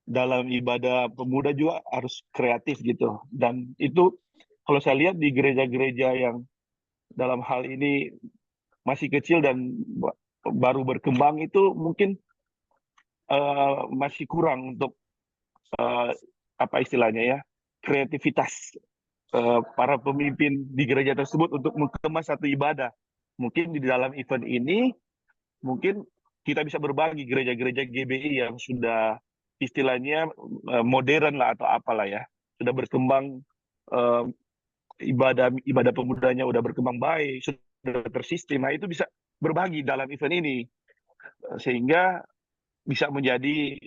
dalam ibadah pemuda juga harus kreatif gitu. Dan itu kalau saya lihat di gereja-gereja yang dalam hal ini masih kecil dan baru berkembang itu mungkin masih kurang untuk apa istilahnya ya, kreativitas para pemimpin di gereja tersebut untuk mengemas satu ibadah. Mungkin di dalam event ini mungkin kita bisa berbagi gereja-gereja GBI yang sudah istilahnya modern lah atau apalah ya, sudah berkembang, ibadah pemudanya udah berkembang baik, sudah tersistem. Nah, itu bisa berbagi dalam event ini sehingga bisa menjadi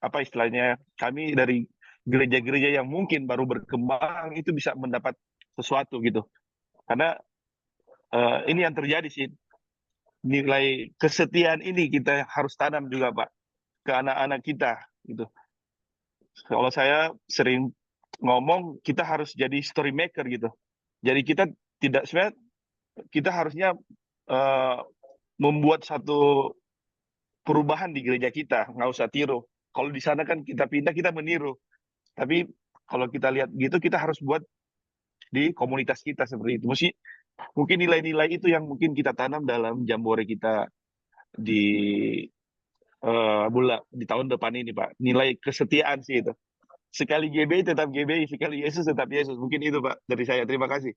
apa istilahnya, kami dari gereja-gereja yang mungkin baru berkembang itu bisa mendapat sesuatu gitu. Karena ini yang terjadi sih, nilai kesetiaan ini kita harus tanam juga Pak ke anak-anak kita gitu. Kalau saya sering ngomong kita harus jadi story maker gitu. Jadi kita tidak, sebenarnya kita harusnya membuat satu perubahan di gereja kita, nggak usah tiru. Kalau di sana kan kita pindah kita meniru. Tapi kalau kita lihat gitu kita harus buat di komunitas kita seperti itu. Mungkin nilai-nilai itu yang mungkin kita tanam dalam jambore kita di di tahun depan ini, Pak. Nilai kesetiaan sih itu. Sekali GBI tetap GBI, sekali Yesus tetap Yesus. Mungkin itu, Pak, dari saya. Terima kasih.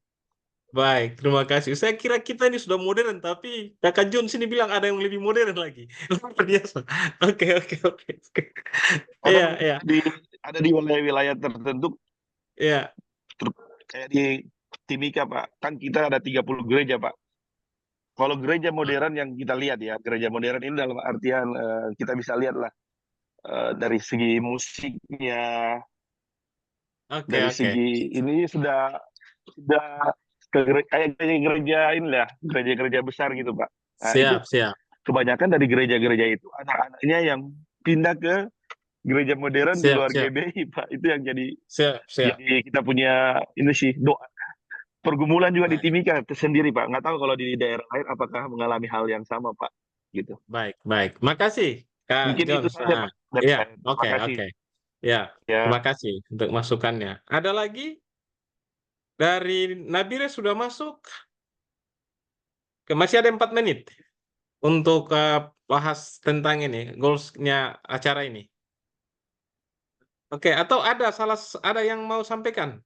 Baik, terima kasih. Saya kira kita ini sudah modern, tapi Kakak John sini bilang ada yang lebih modern lagi. Luar biasa. Oke. Iya, iya. Ada di wilayah-wilayah tertentu, Iya. kayak di Timika, Pak. Kan kita ada 30 gereja, Pak. Kalau gereja modern yang kita lihat ya, gereja modern ini dalam artian kita bisa lihat lah dari segi musiknya, dari segi ini sudah kayak gereja ini lah, gereja-gereja besar gitu Pak. Nah, Siap. Kebanyakan dari gereja-gereja itu anak-anaknya yang pindah ke gereja modern di luar GBI Pak. Itu yang jadi siap. Jadi kita punya ini sih doa pergumulan juga di Baik, Timika sendiri, Pak. Nggak tahu kalau di daerah lain apakah mengalami hal yang sama, Pak. Gitu. baik, baik. Makasih, Kak Mungkin itu Jones. saja, Pak, dari Iya, saya. Terima oke, kasih. oke. Ya, Ya. terima kasih untuk masukannya. Ada lagi dari Nabire sudah masuk? Masih ada 4 menit untuk bahas tentang ini, goals-nya acara ini. Oke, atau ada yang mau sampaikan?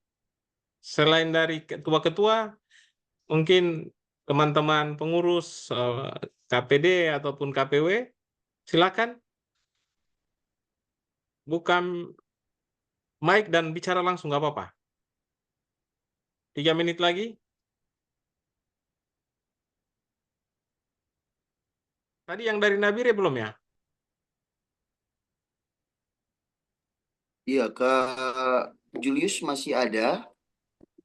Selain dari ketua-ketua, mungkin teman-teman pengurus KPD ataupun KPW, silakan buka mic dan bicara langsung, nggak apa-apa. 3 menit lagi. Tadi yang dari Nabire belum ya? Iya, Kak Julius masih ada.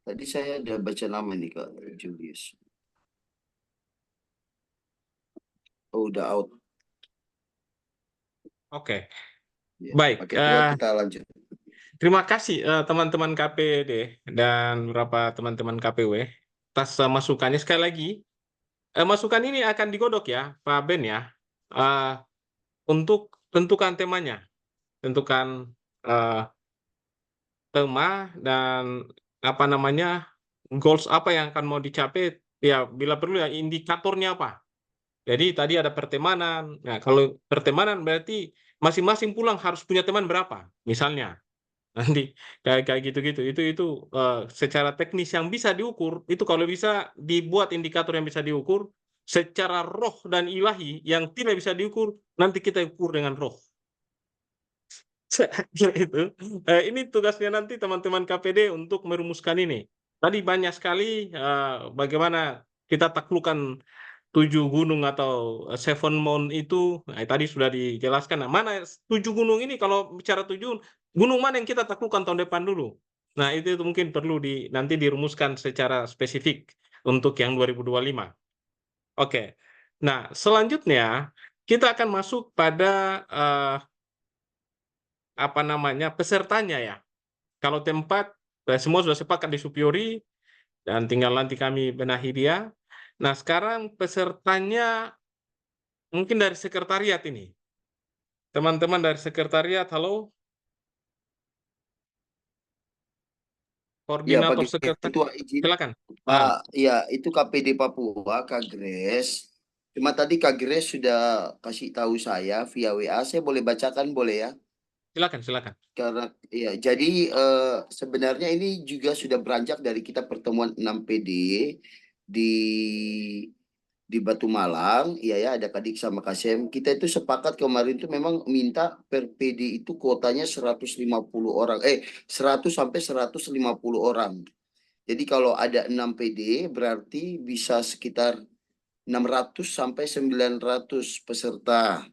Tadi saya ada baca nama nih, Kak Julius. Oh, udah out. Oke, Ya, baik. Pak Ketua, kita lanjut. Terima kasih teman-teman KPD dan beberapa teman-teman KPW atas masukannya. Sekali lagi, masukan ini akan digodok ya, Pak Ben ya, untuk tentukan temanya, tentukan tema dan apa namanya goals apa yang akan mau dicapai. Ya, bila perlu ya indikatornya apa. Jadi tadi ada pertemanan. Nah, kalau pertemanan berarti masing-masing pulang harus punya teman berapa, misalnya. Nanti kayak gitu-gitu. Itu secara teknis yang bisa diukur. Itu kalau bisa dibuat indikator yang bisa diukur secara roh dan ilahi yang tidak bisa diukur, nanti kita ukur dengan roh. Kira itu. Ini tugasnya nanti teman-teman KPD untuk merumuskan ini. Tadi banyak sekali bagaimana kita taklukkan 7 gunung atau Seven Mount itu. Tadi sudah dijelaskan. Nah, mana 7 gunung ini, kalau bicara 7 gunung mana yang kita taklukkan tahun depan dulu. Nah, itu mungkin perlu nanti dirumuskan secara spesifik untuk yang 2025. Oke. Nah, selanjutnya kita akan masuk pada apa namanya pesertanya ya. Kalau tempat semua sudah sepakat di Supyori dan tinggal nanti kami benahi dia. Nah, sekarang pesertanya mungkin dari sekretariat ini. Teman-teman dari sekretariat, halo. Ya, Koordinator Pak sekretariat, Ketua izin. silakan. Pak, ya itu KPD Papua, Kak Grace. Cuma tadi Kak Grace sudah kasih tahu saya via WA. Saya boleh bacakan, boleh ya? Silakan. Karena ya, jadi sebenarnya ini juga sudah beranjak dari kita pertemuan 6 PD di Batu Malang, iya ya, ada Kadik sama Kasem. Kita itu sepakat kemarin itu memang minta per PD itu kuotanya 150 orang, 100 sampai 150 orang. Jadi kalau ada 6 PD berarti bisa sekitar 600 sampai 900 peserta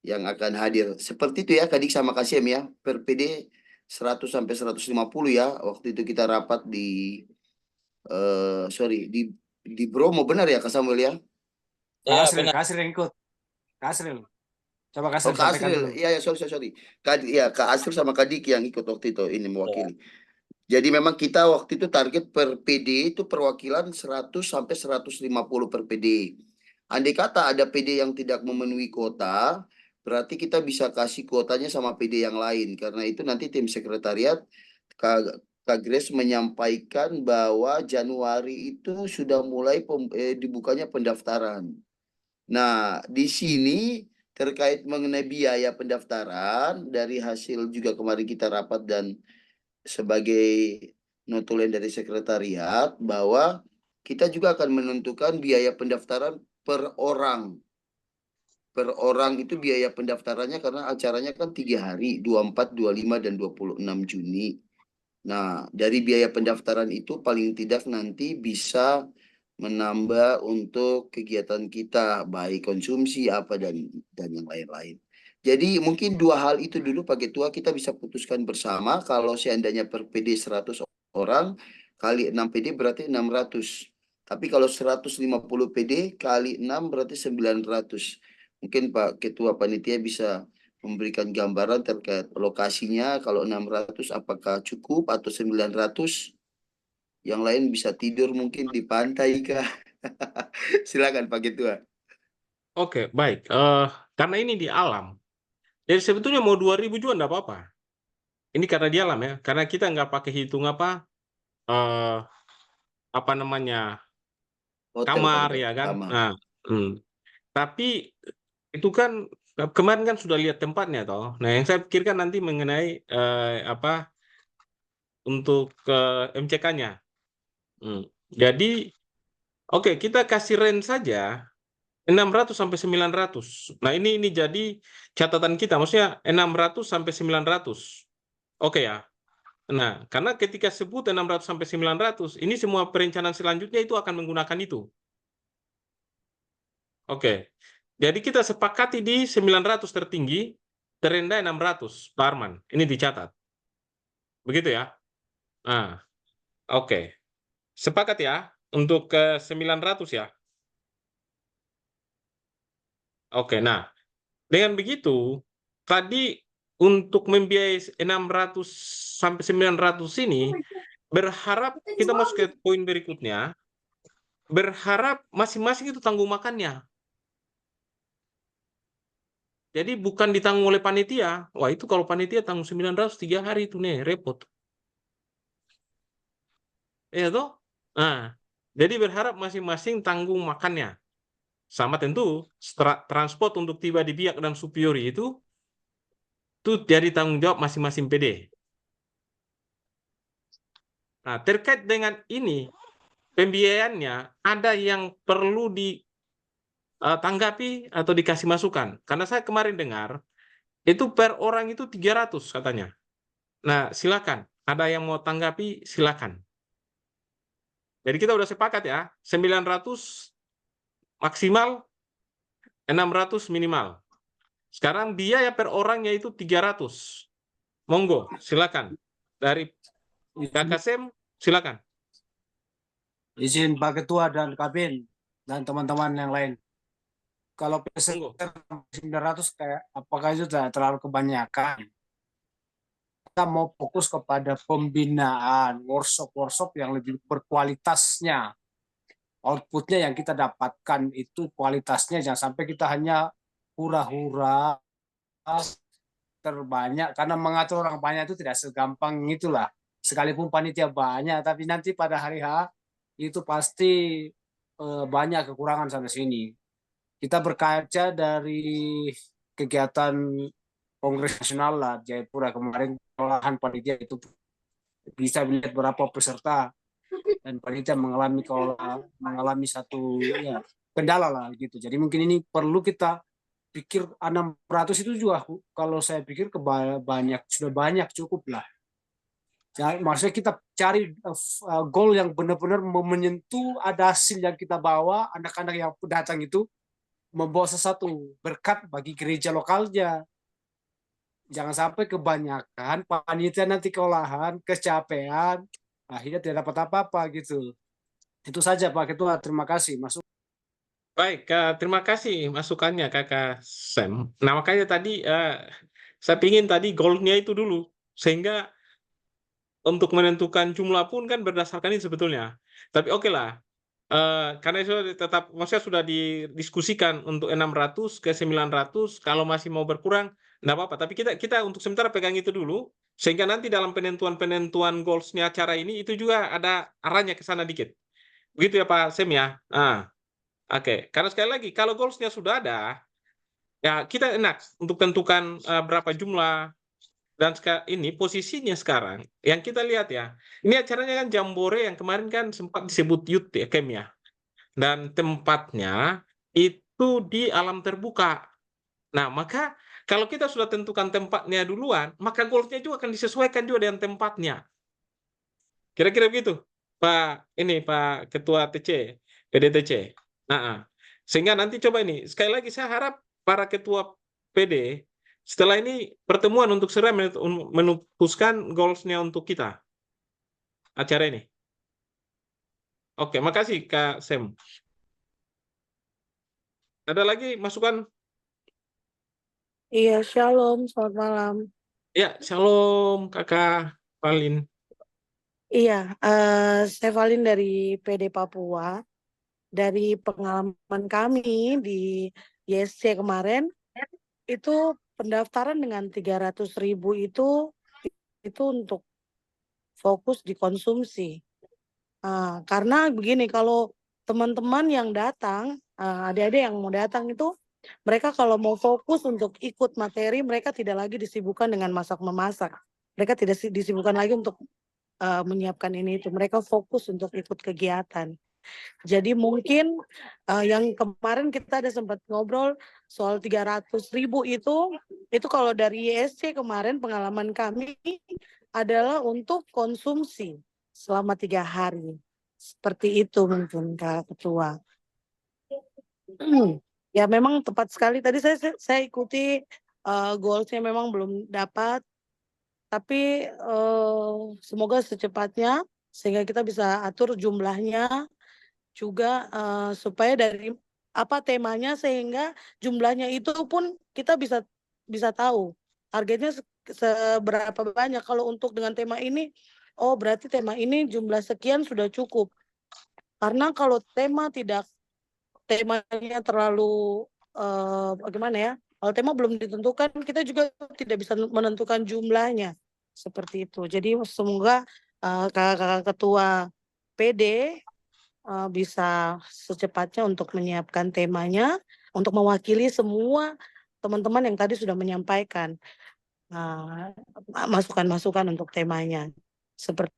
yang akan hadir. Seperti itu ya Kadik sama Kasem ya, per PD 100 sampai 150 ya. Waktu itu kita rapat di di Bromo, benar ya Kak Samuel ya? Ya, Kak benar. Asril yang ikut. Kak Asril. Coba Kak Oh, Asril Kak sampaikan Asril, dulu. iya ya, sorry. Kak Asril sama Kak Dik yang ikut waktu itu ini mewakili. Jadi memang kita waktu itu target per PD itu perwakilan 100 sampai 150 per PD. Andai kata ada PD yang tidak memenuhi kuota, berarti kita bisa kasih kuotanya sama PD yang lain. Karena itu nanti tim sekretariat Kak Grace menyampaikan bahwa Januari itu sudah mulai dibukanya pendaftaran. Nah, di sini terkait mengenai biaya pendaftaran dari hasil juga kemarin kita rapat dan sebagai notulen dari sekretariat bahwa kita juga akan menentukan biaya pendaftaran per orang. Per orang itu biaya pendaftarannya karena acaranya kan 3 hari, 24, 25, dan 26 Juni. Nah, dari biaya pendaftaran itu paling tidak nanti bisa menambah untuk kegiatan kita, baik konsumsi apa dan yang lain-lain. Jadi mungkin 2 hal itu dulu Pak Ketua kita bisa putuskan bersama. Kalau seandainya per PD 100 orang kali 6 PD berarti 600. Tapi kalau 150 PD kali 6 berarti 900. Mungkin Pak Ketua Panitia bisa memberikan gambaran terkait lokasinya, kalau 600 apakah cukup atau 900. Yang lain bisa tidur mungkin di pantai kah? Silakan Pak Ketua. Oke, baik. Karena ini di alam, jadi sebetulnya mau 2000 juga enggak apa-apa. Ini karena di alam ya, karena kita nggak pakai hitung eh, apa namanya, Hotel Pak kamar Ketua. ya kan. Kamar. Nah, tapi itu kan kemarin kan sudah lihat tempatnya toh. Nah, yang saya pikirkan nanti mengenai apa untuk MCK-nya. Jadi, oke, kita kasih range saja 600 sampai 900. Nah, ini jadi catatan kita, maksudnya 600 sampai 900. Oke ya. Nah, karena ketika sebut 600 sampai 900, ini semua perencanaan selanjutnya itu akan menggunakan itu. Oke. Jadi kita sepakati di 900 tertinggi, terendah 600, Pak Arman. Ini dicatat. Begitu ya? Nah, oke. Sepakat ya untuk ke 900 ya. Oke, nah dengan begitu tadi untuk membiayai 600 sampai 900 ini berharap kita masuk ke poin berikutnya, berharap masing-masing itu tanggung makannya. Jadi bukan ditanggung oleh panitia. Wah, itu kalau panitia tanggung 900 3 hari itu nih repot. Ya toh? Nah, jadi berharap masing-masing tanggung makannya. Sama tentu transport untuk tiba di Biak dan Supiori itu jadi tanggung jawab masing-masing PD. Nah, terkait dengan ini, pembiayaannya ada yang perlu ditanggapi atau dikasih masukan. Karena saya kemarin dengar, itu per orang itu 300 katanya. Nah, silakan. Ada yang mau tanggapi, silakan. Jadi kita udah sepakat ya, 900 maksimal, 600 minimal. Sekarang biaya per orangnya itu 300. Monggo, silakan. Dari Kakak Sem, silakan. Izin Pak Ketua dan Kabin dan teman-teman yang lain. Kalau Monggo. 900 kayak apakah itu terlalu kebanyakan? Kita mau fokus kepada pembinaan workshop yang lebih berkualitasnya. Outputnya yang kita dapatkan itu kualitasnya, jangan sampai kita hanya hura-hura terbanyak, karena mengatur orang banyak itu tidak segampang itulah. Sekalipun panitia banyak, tapi nanti pada hari H itu pasti banyak kekurangan sana sini. Kita berkaca dari kegiatan Kongres Nasional lah Jayapura kemarin, olahan panitia itu bisa melihat berapa peserta dan panitia mengalami satu ya kendala lah gitu. Jadi mungkin ini perlu kita pikir 600 itu juga kalau saya pikir sudah banyak cukup lah. Ya, maksudnya kita cari goal yang benar-benar menyentuh, ada hasil yang kita bawa, anak-anak yang datang itu membawa sesuatu berkat bagi gereja lokalnya. Jangan sampai kebanyakan panitia nanti keolahan, kecapean, akhirnya tidak dapat apa-apa gitu. Itu saja Pak Ketua, terima kasih. Masuk. Baik, terima kasih masukannya Kakak Sam. Nah, makanya tadi saya pingin tadi goalnya itu dulu, sehingga untuk menentukan jumlah pun kan berdasarkan ini sebetulnya. Tapi oke lah, karena itu tetap, maksudnya sudah didiskusikan untuk 600 ke 900, kalau masih mau berkurang, enggak apa-apa. Tapi kita untuk sementara pegang itu dulu, sehingga nanti dalam penentuan goals-nya acara ini, itu juga ada arahnya ke sana dikit. Begitu ya Pak Sem ya? Oke. Karena sekali lagi, kalau goals-nya sudah ada, ya kita enak untuk tentukan berapa jumlah. Dan ini posisinya sekarang, yang kita lihat ya, ini acaranya kan Jambore yang kemarin kan sempat disebut youth ya, Kem ya. Dan tempatnya itu di alam terbuka. Nah, maka kalau kita sudah tentukan tempatnya duluan, maka goalsnya juga akan disesuaikan juga dengan tempatnya. Kira-kira begitu, Pak Ketua TC, PDTC. Nah, sehingga nanti coba ini, sekali lagi saya harap para ketua PD setelah ini pertemuan untuk segera memutuskan goals-nya untuk kita acara ini. Oke, makasih Kak Sem. Ada lagi masukan? Iya, shalom, selamat malam. Ya, shalom Kakak Palin. Iya, saya Valin dari PD Papua. Dari pengalaman kami di YSC kemarin, itu pendaftaran dengan 300.000 itu untuk fokus di konsumsi. Karena begini, kalau teman-teman yang datang, adik-adik yang mau datang itu, mereka kalau mau fokus untuk ikut materi, mereka tidak lagi disibukkan dengan masak-memasak. Mereka tidak disibukkan lagi untuk menyiapkan ini itu. Mereka fokus untuk ikut kegiatan. Jadi mungkin yang kemarin kita ada sempat ngobrol soal 300.000 itu kalau dari YSC kemarin pengalaman kami adalah untuk konsumsi selama 3 hari. Seperti itu mungkin Kak Ketua. Ya memang tepat sekali. Tadi saya ikuti goalsnya memang belum dapat. Tapi semoga secepatnya sehingga kita bisa atur jumlahnya juga supaya dari apa temanya sehingga jumlahnya itu pun kita bisa tahu targetnya seberapa banyak. Kalau untuk dengan tema ini, oh berarti tema ini jumlah sekian sudah cukup. Karena kalau temanya terlalu bagaimana ya? Kalau tema belum ditentukan, kita juga tidak bisa menentukan jumlahnya seperti itu. Jadi semoga kakak-kakak ketua PD bisa secepatnya untuk menyiapkan temanya untuk mewakili semua teman-teman yang tadi sudah menyampaikan masukan-masukan untuk temanya. Seperti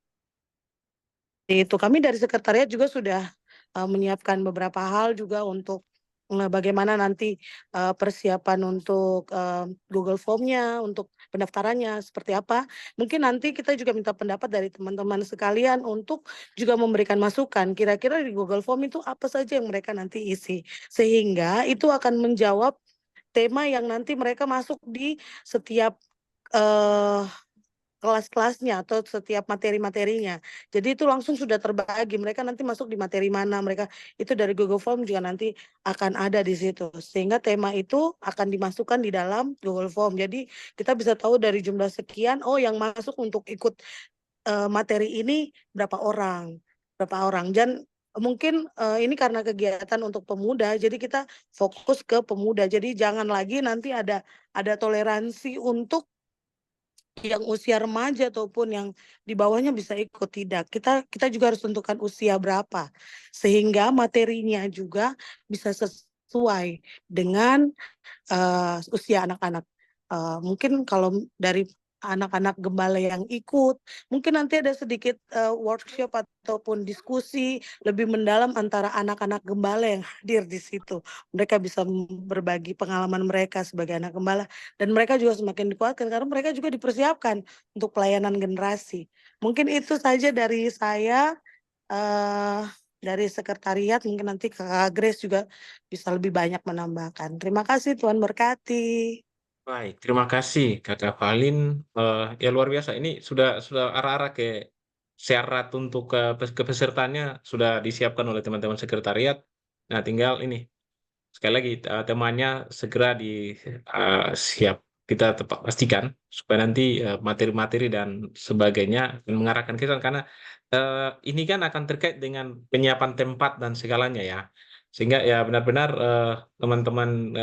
itu. Kami dari sekretariat juga sudah menyiapkan beberapa hal juga untuk bagaimana nanti persiapan untuk Google Form-nya, untuk pendaftarannya seperti apa. Mungkin nanti kita juga minta pendapat dari teman-teman sekalian untuk juga memberikan masukan. Kira-kira di Google Form itu apa saja yang mereka nanti isi. Sehingga itu akan menjawab tema yang nanti mereka masuk di setiap kelas-kelasnya atau setiap materi-materinya. Jadi itu langsung sudah terbagi. Mereka nanti masuk di materi mana. Mereka itu dari Google Form juga nanti akan ada di situ. Sehingga tema itu akan dimasukkan di dalam Google Form. Jadi kita bisa tahu dari jumlah sekian, oh yang masuk untuk ikut materi ini berapa orang. Dan mungkin ini karena kegiatan untuk pemuda, jadi kita fokus ke pemuda. Jadi jangan lagi nanti ada toleransi untuk yang usia remaja ataupun yang di bawahnya bisa ikut, tidak. Kita juga harus tentukan usia berapa sehingga materinya juga bisa sesuai dengan usia anak-anak. Mungkin kalau dari anak-anak gembala yang ikut, mungkin nanti ada sedikit workshop ataupun diskusi lebih mendalam antara anak-anak gembala yang hadir di situ. Mereka bisa berbagi pengalaman mereka sebagai anak gembala dan mereka juga semakin dikuatkan karena mereka juga dipersiapkan untuk pelayanan generasi. Mungkin itu saja dari saya. Dari sekretariat mungkin nanti Kak Grace juga bisa lebih banyak menambahkan. Terima kasih, Tuhan berkati. Baik, terima kasih Kakak Valin. Ya luar biasa. Ini sudah arah-arah ke syarat untuk ke pesertanya sudah disiapkan oleh teman-teman sekretariat. Nah, tinggal ini sekali lagi temanya segera siap kita pastikan supaya nanti materi-materi dan sebagainya akan mengarahkan kita karena ini kan akan terkait dengan penyiapan tempat dan segalanya ya. Sehingga ya benar-benar teman-teman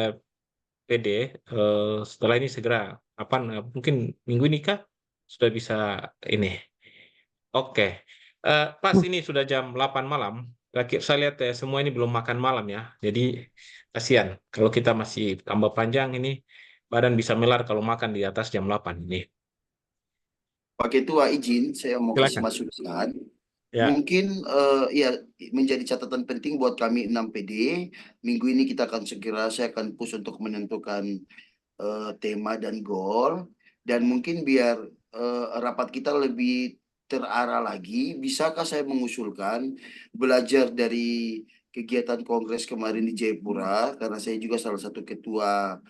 PD setelah ini segera mungkin minggu ini kah sudah bisa ini. Oke. Pas ini sudah jam 8 malam. Saya lihat semua ini belum makan malam ya. Jadi kasihan kalau kita masih tambah panjang ini badan bisa melar kalau makan di atas jam 8 ini. Pak Ketua izin saya mau kasih Silakan. masukan. Ya. Mungkin ya menjadi catatan penting buat kami 6PD. Minggu ini saya akan push untuk menentukan tema dan goal. Dan mungkin biar rapat kita lebih terarah lagi, bisakah saya mengusulkan belajar dari kegiatan kongres kemarin di Jayapura, karena saya juga salah satu ketua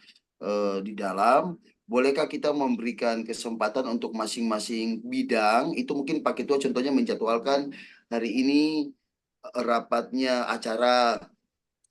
di dalam. Bolehkah kita memberikan kesempatan untuk masing-masing bidang? Itu mungkin Pak Ketua contohnya menjadwalkan hari ini rapatnya acara,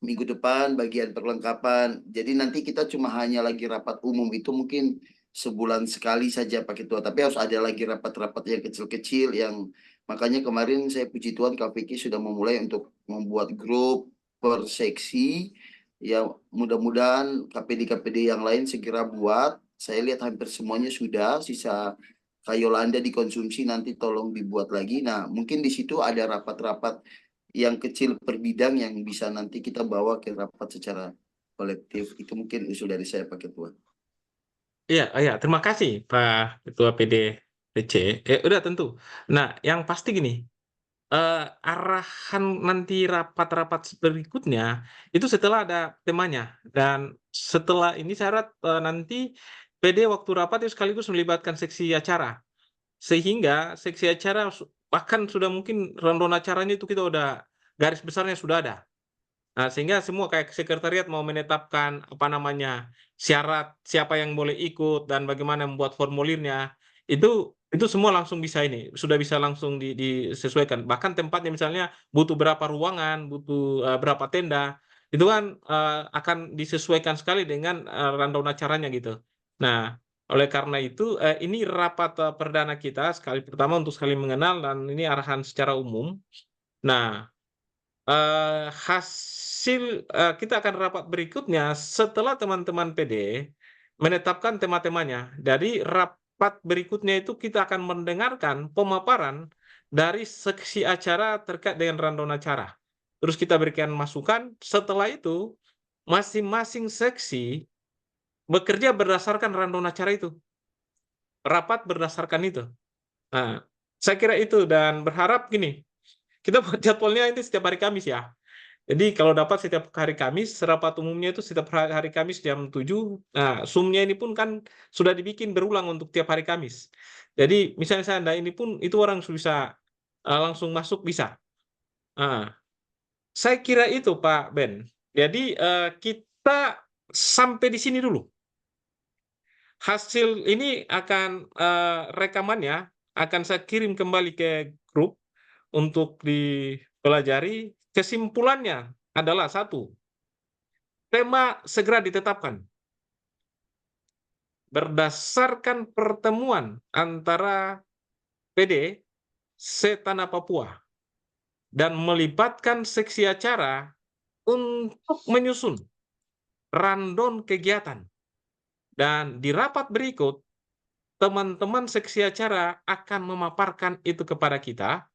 minggu depan bagian perlengkapan. Jadi nanti kita cuma hanya lagi rapat umum itu mungkin sebulan sekali saja Pak Ketua. Tapi harus ada lagi rapat-rapat yang kecil-kecil yang Makanya kemarin saya puji Tuhan KPK sudah memulai untuk membuat grup per seksi. Ya mudah-mudahan KPD-KPD yang lain segera buat. Saya lihat hampir semuanya sudah, sisa Kayolanda dikonsumsi nanti tolong dibuat lagi. Nah mungkin di situ ada rapat-rapat yang kecil per bidang yang bisa nanti kita bawa ke rapat secara kolektif. Itu mungkin usul dari saya Pak Ketua. Iya, terima kasih Pak Ketua PDPC. Udah tentu. Nah, yang pasti gini, arahan nanti rapat-rapat berikutnya itu setelah ada temanya, dan setelah ini syarat nanti PD waktu rapat itu sekaligus melibatkan seksi acara, sehingga seksi acara bahkan sudah mungkin rundown acaranya itu kita udah garis besarnya sudah ada. Nah, sehingga semua kayak sekretariat mau menetapkan apa namanya syarat siapa yang boleh ikut dan bagaimana membuat formulirnya, itu semua langsung bisa ini sudah bisa langsung disesuaikan. Bahkan tempatnya misalnya butuh berapa ruangan, butuh berapa tenda, itu kan akan disesuaikan sekali dengan rundown acaranya gitu. Nah, oleh karena itu ini rapat perdana kita sekali pertama untuk sekali mengenal, dan ini arahan secara umum. Nah, hasil kita akan rapat berikutnya setelah teman-teman PD menetapkan tema-temanya. Dari rapat berikutnya itu kita akan mendengarkan pemaparan dari seksi acara terkait dengan rundown acara. Terus kita berikan masukan. Setelah itu masing-masing seksi bekerja berdasarkan rundown acara itu. Rapat berdasarkan itu. Nah, saya kira itu, dan berharap gini, kita buat jadwalnya ini setiap hari Kamis ya. Jadi kalau dapat setiap hari Kamis, rapat umumnya itu setiap hari Kamis jam 7. Nah, Zoom-nya ini pun kan sudah dibikin berulang untuk tiap hari Kamis. Jadi misalnya saya Anda ini pun itu orang bisa langsung masuk bisa. Nah, saya kira itu Pak Ben. Jadi kita sampai di sini dulu. Hasil ini akan rekamannya akan saya kirim kembali ke grup untuk dipelajari. Kesimpulannya adalah satu, tema segera ditetapkan berdasarkan pertemuan antara PD se-Tanah Papua dan melibatkan seksi acara untuk menyusun rundown kegiatan. Dan di rapat berikut, teman-teman seksi acara akan memaparkan itu kepada kita,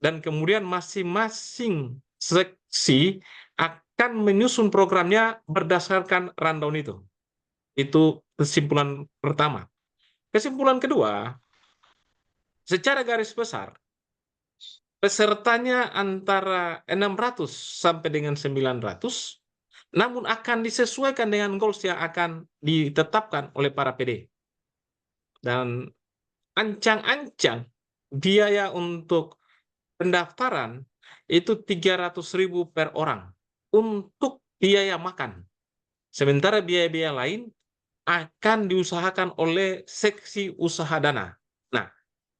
dan kemudian masing-masing seksi akan menyusun programnya berdasarkan rundown itu. Itu kesimpulan pertama. Kesimpulan kedua, secara garis besar, pesertanya antara 600 sampai dengan 900, namun akan disesuaikan dengan goals yang akan ditetapkan oleh para PD. Dan ancang-ancang biaya untuk pendaftaran itu 300.000 per orang untuk biaya makan. Sementara biaya-biaya lain akan diusahakan oleh seksi usaha dana. Nah,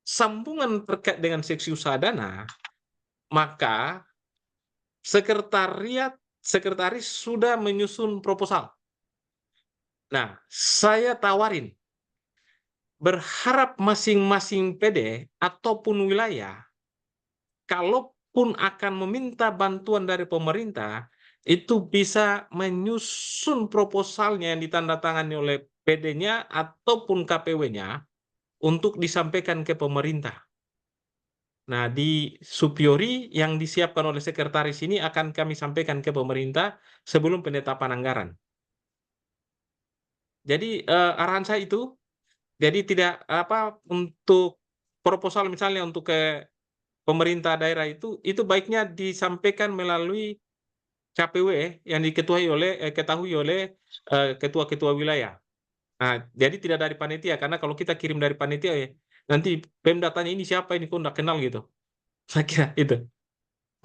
sambungan terkait dengan seksi usaha dana, maka sekretaris sudah menyusun proposal. Nah, saya tawarin, berharap masing-masing PD ataupun wilayah, kalaupun akan meminta bantuan dari pemerintah, itu bisa menyusun proposalnya yang ditandatangani oleh PD-nya ataupun KPW-nya untuk disampaikan ke pemerintah. Nah, di Supiori yang disiapkan oleh sekretaris ini akan kami sampaikan ke pemerintah sebelum penetapan anggaran. Jadi arahan saya itu, jadi tidak untuk proposal misalnya untuk ke pemerintah daerah itu baiknya disampaikan melalui KPW yang diketahui oleh ketua-ketua wilayah. Nah, jadi tidak dari panitia, karena kalau kita kirim dari panitia nanti Pemda tanya ini siapa ini kok nggak kenal gitu. Saya kira itu.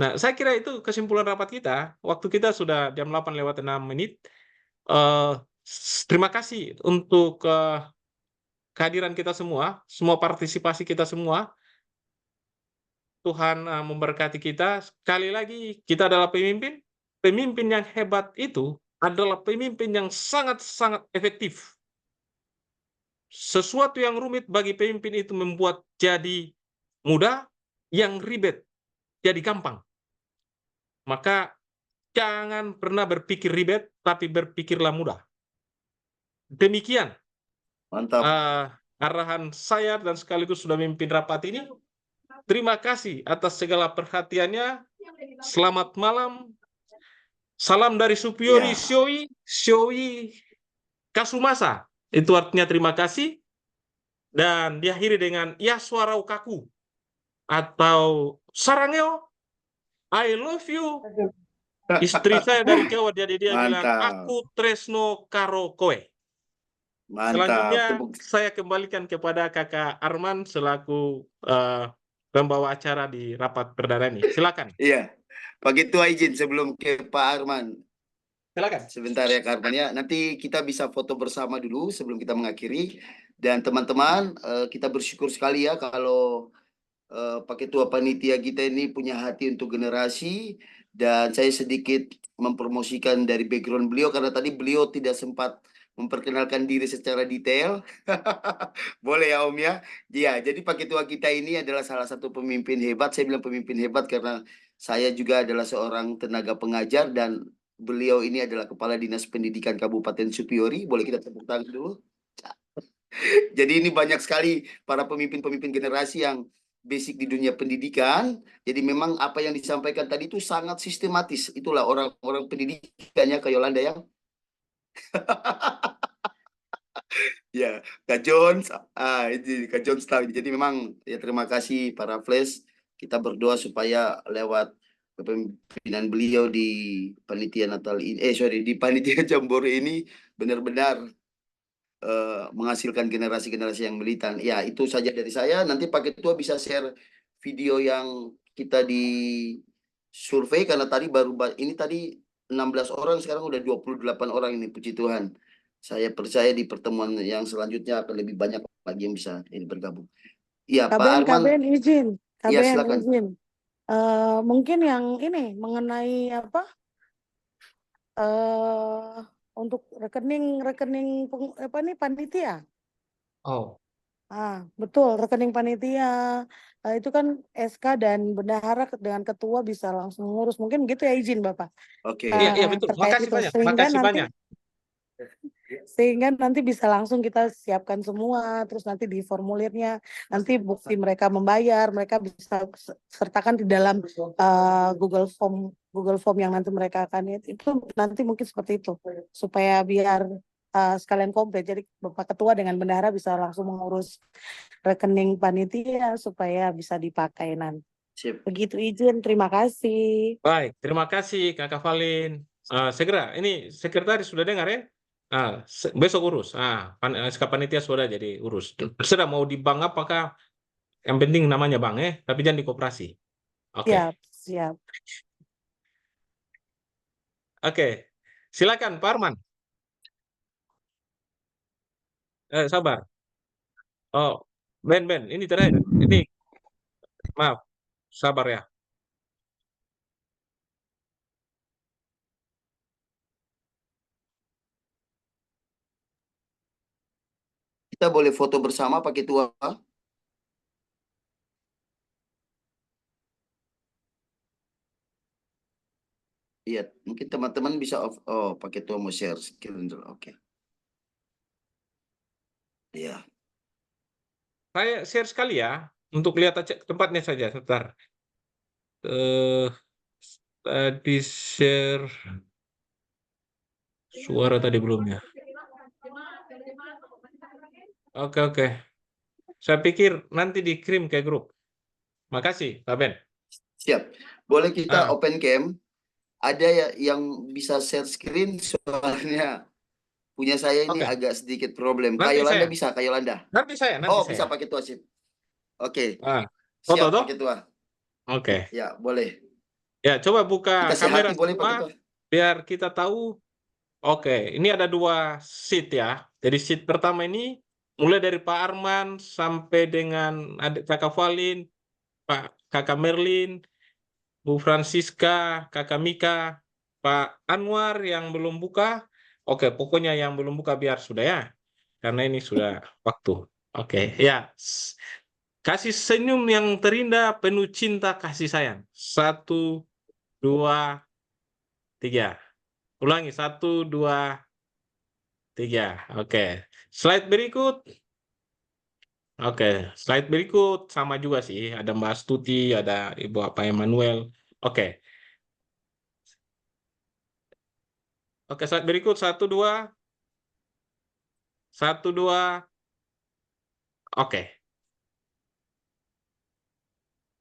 Nah, saya kira itu kesimpulan rapat kita. Waktu kita sudah jam 8:06. Terima kasih untuk kehadiran kita semua partisipasi kita semua. Tuhan memberkati kita. Sekali lagi, kita adalah pemimpin. Pemimpin yang hebat itu adalah pemimpin yang sangat-sangat efektif. Sesuatu yang rumit bagi pemimpin itu membuat jadi mudah, yang ribet jadi gampang. Maka jangan pernah berpikir ribet, tapi berpikirlah mudah. Demikian Mantap. arahan saya dan sekaligus sudah memimpin rapat ini. Terima kasih atas segala perhatiannya. Selamat malam. Salam dari Supiori Ya. Syoi Kasumasa. Itu artinya terima kasih. Dan diakhiri dengan Yaswarau Kaku atau Sarangeo, I love you. Istri saya dari Jawa, jadi dia bilang, Mantap. aku tresno karo koe. Mantap. Selanjutnya Tepuk. saya kembalikan kepada Kakak Arman selaku pembawa acara di rapat perdana ini. Silakan. Iya. Pak Ketua izin sebelum ke Pak Arman. Silakan. Sebentar ya Kak Arman ya. Nanti kita bisa foto bersama dulu sebelum kita mengakhiri. Dan teman-teman, kita bersyukur sekali ya kalau Pak Ketua Panitia kita ini punya hati untuk generasi. Dan saya sedikit mempromosikan dari background beliau karena tadi beliau tidak sempat memperkenalkan diri secara detail. Boleh ya Om ya? Iya, jadi Pak Ketua kita ini adalah salah satu pemimpin hebat. Saya bilang pemimpin hebat karena saya juga adalah seorang tenaga pengajar dan beliau ini adalah Kepala Dinas Pendidikan Kabupaten Supiori. Boleh kita tepuk tangan dulu? Jadi ini banyak sekali para pemimpin-pemimpin generasi yang basic di dunia pendidikan. Jadi memang apa yang disampaikan tadi itu sangat sistematis. Itulah orang-orang pendidikannya ke Yolanda ya. Ya, Kak Jones, ini Kak Jones tahu. Jadi memang ya terima kasih para Flash. Kita berdoa supaya lewat kepemimpinan beliau di panitia Natal ini, di panitia Jambore ini benar-benar menghasilkan generasi-generasi yang militan. Ya, itu saja dari saya. Nanti Pak Ketua bisa share video yang kita di survei karena tadi ini tadi 16 orang, sekarang udah 28 orang ini, puji Tuhan. Saya percaya di pertemuan yang selanjutnya akan lebih banyak lagi yang bisa ini bergabung. Iya, Pak Arman. KBN izin. Ya, KBN silakan. izin. Mungkin yang ini mengenai apa? Untuk rekening apa nih panitia. Oh. Betul, rekening panitia. Itu kan SK dan bendahara dengan ketua bisa langsung ngurus. Mungkin gitu ya izin Bapak. Oke. Iya, betul. Terkait Makasih itu. banyak. Makasih banyak. Sehingga nanti bisa langsung kita siapkan semua, terus nanti di formulirnya, nanti bukti mereka membayar, mereka bisa sertakan di dalam Google Form yang nanti mereka akan itu nanti mungkin seperti itu, supaya biar sekalian komplit. Jadi Bapak Ketua dengan bendahara bisa langsung mengurus rekening panitia supaya bisa dipakai nanti. Sip. Begitu izin, terima kasih. Baik, terima kasih Kakak Valin. Segera, ini sekretaris sudah dengar ya? Besok urus. SK panitia sudah jadi urus. Terserah mau di bank apakah, yang penting namanya bank tapi jangan di koperasi. Oke. Siap. Oke. Silakan Pak Arman. Sabar. Oh, Ben, ini terakhir. Ini, maaf, sabar ya. Kita boleh foto bersama Pak Ketua. Iya, mungkin teman-teman bisa Pak Ketua mau share screen dulu. Oke. Iya. Saya share sekali ya, untuk lihat aja tempatnya saja, sebentar. Tadi share suara tadi belum ya. Oke. Saya pikir nanti dikirim ke grup. Makasih, Pak Ben. Siap. Boleh kita open cam? Ada ya yang bisa share screen, soalnya punya saya ini agak sedikit problem. Kak Yolanda bisa, Kak Yolanda? Nanti saya. Bisa Pak Ketua, sip. Oke. Foto Siap Pak Ketua. Oke. Ya, boleh. Ya, coba buka Kita kamera boleh Pak semua, Ketua. biar kita tahu. Oke, ini ada 2 sheet ya. Jadi sheet pertama ini mulai dari Pak Arman sampai dengan adik Kakak Valin, Kakak Merlin, Bu Francisca, Kakak Mika, Pak Anwar yang belum buka. Oke, pokoknya yang belum buka biar sudah ya. Karena ini sudah waktu. Oke, ya. Kasih senyum yang terindah, penuh cinta kasih sayang. 1, 2, 3. Ulangi, 1, 2, 3. Oke. Slide berikut. Oke, slide berikut sama juga sih. Ada Mbak Astuti, ada Ibu apa Emmanuel. Oke. Oke, slide berikut 1, 2. 1, 2. Oke.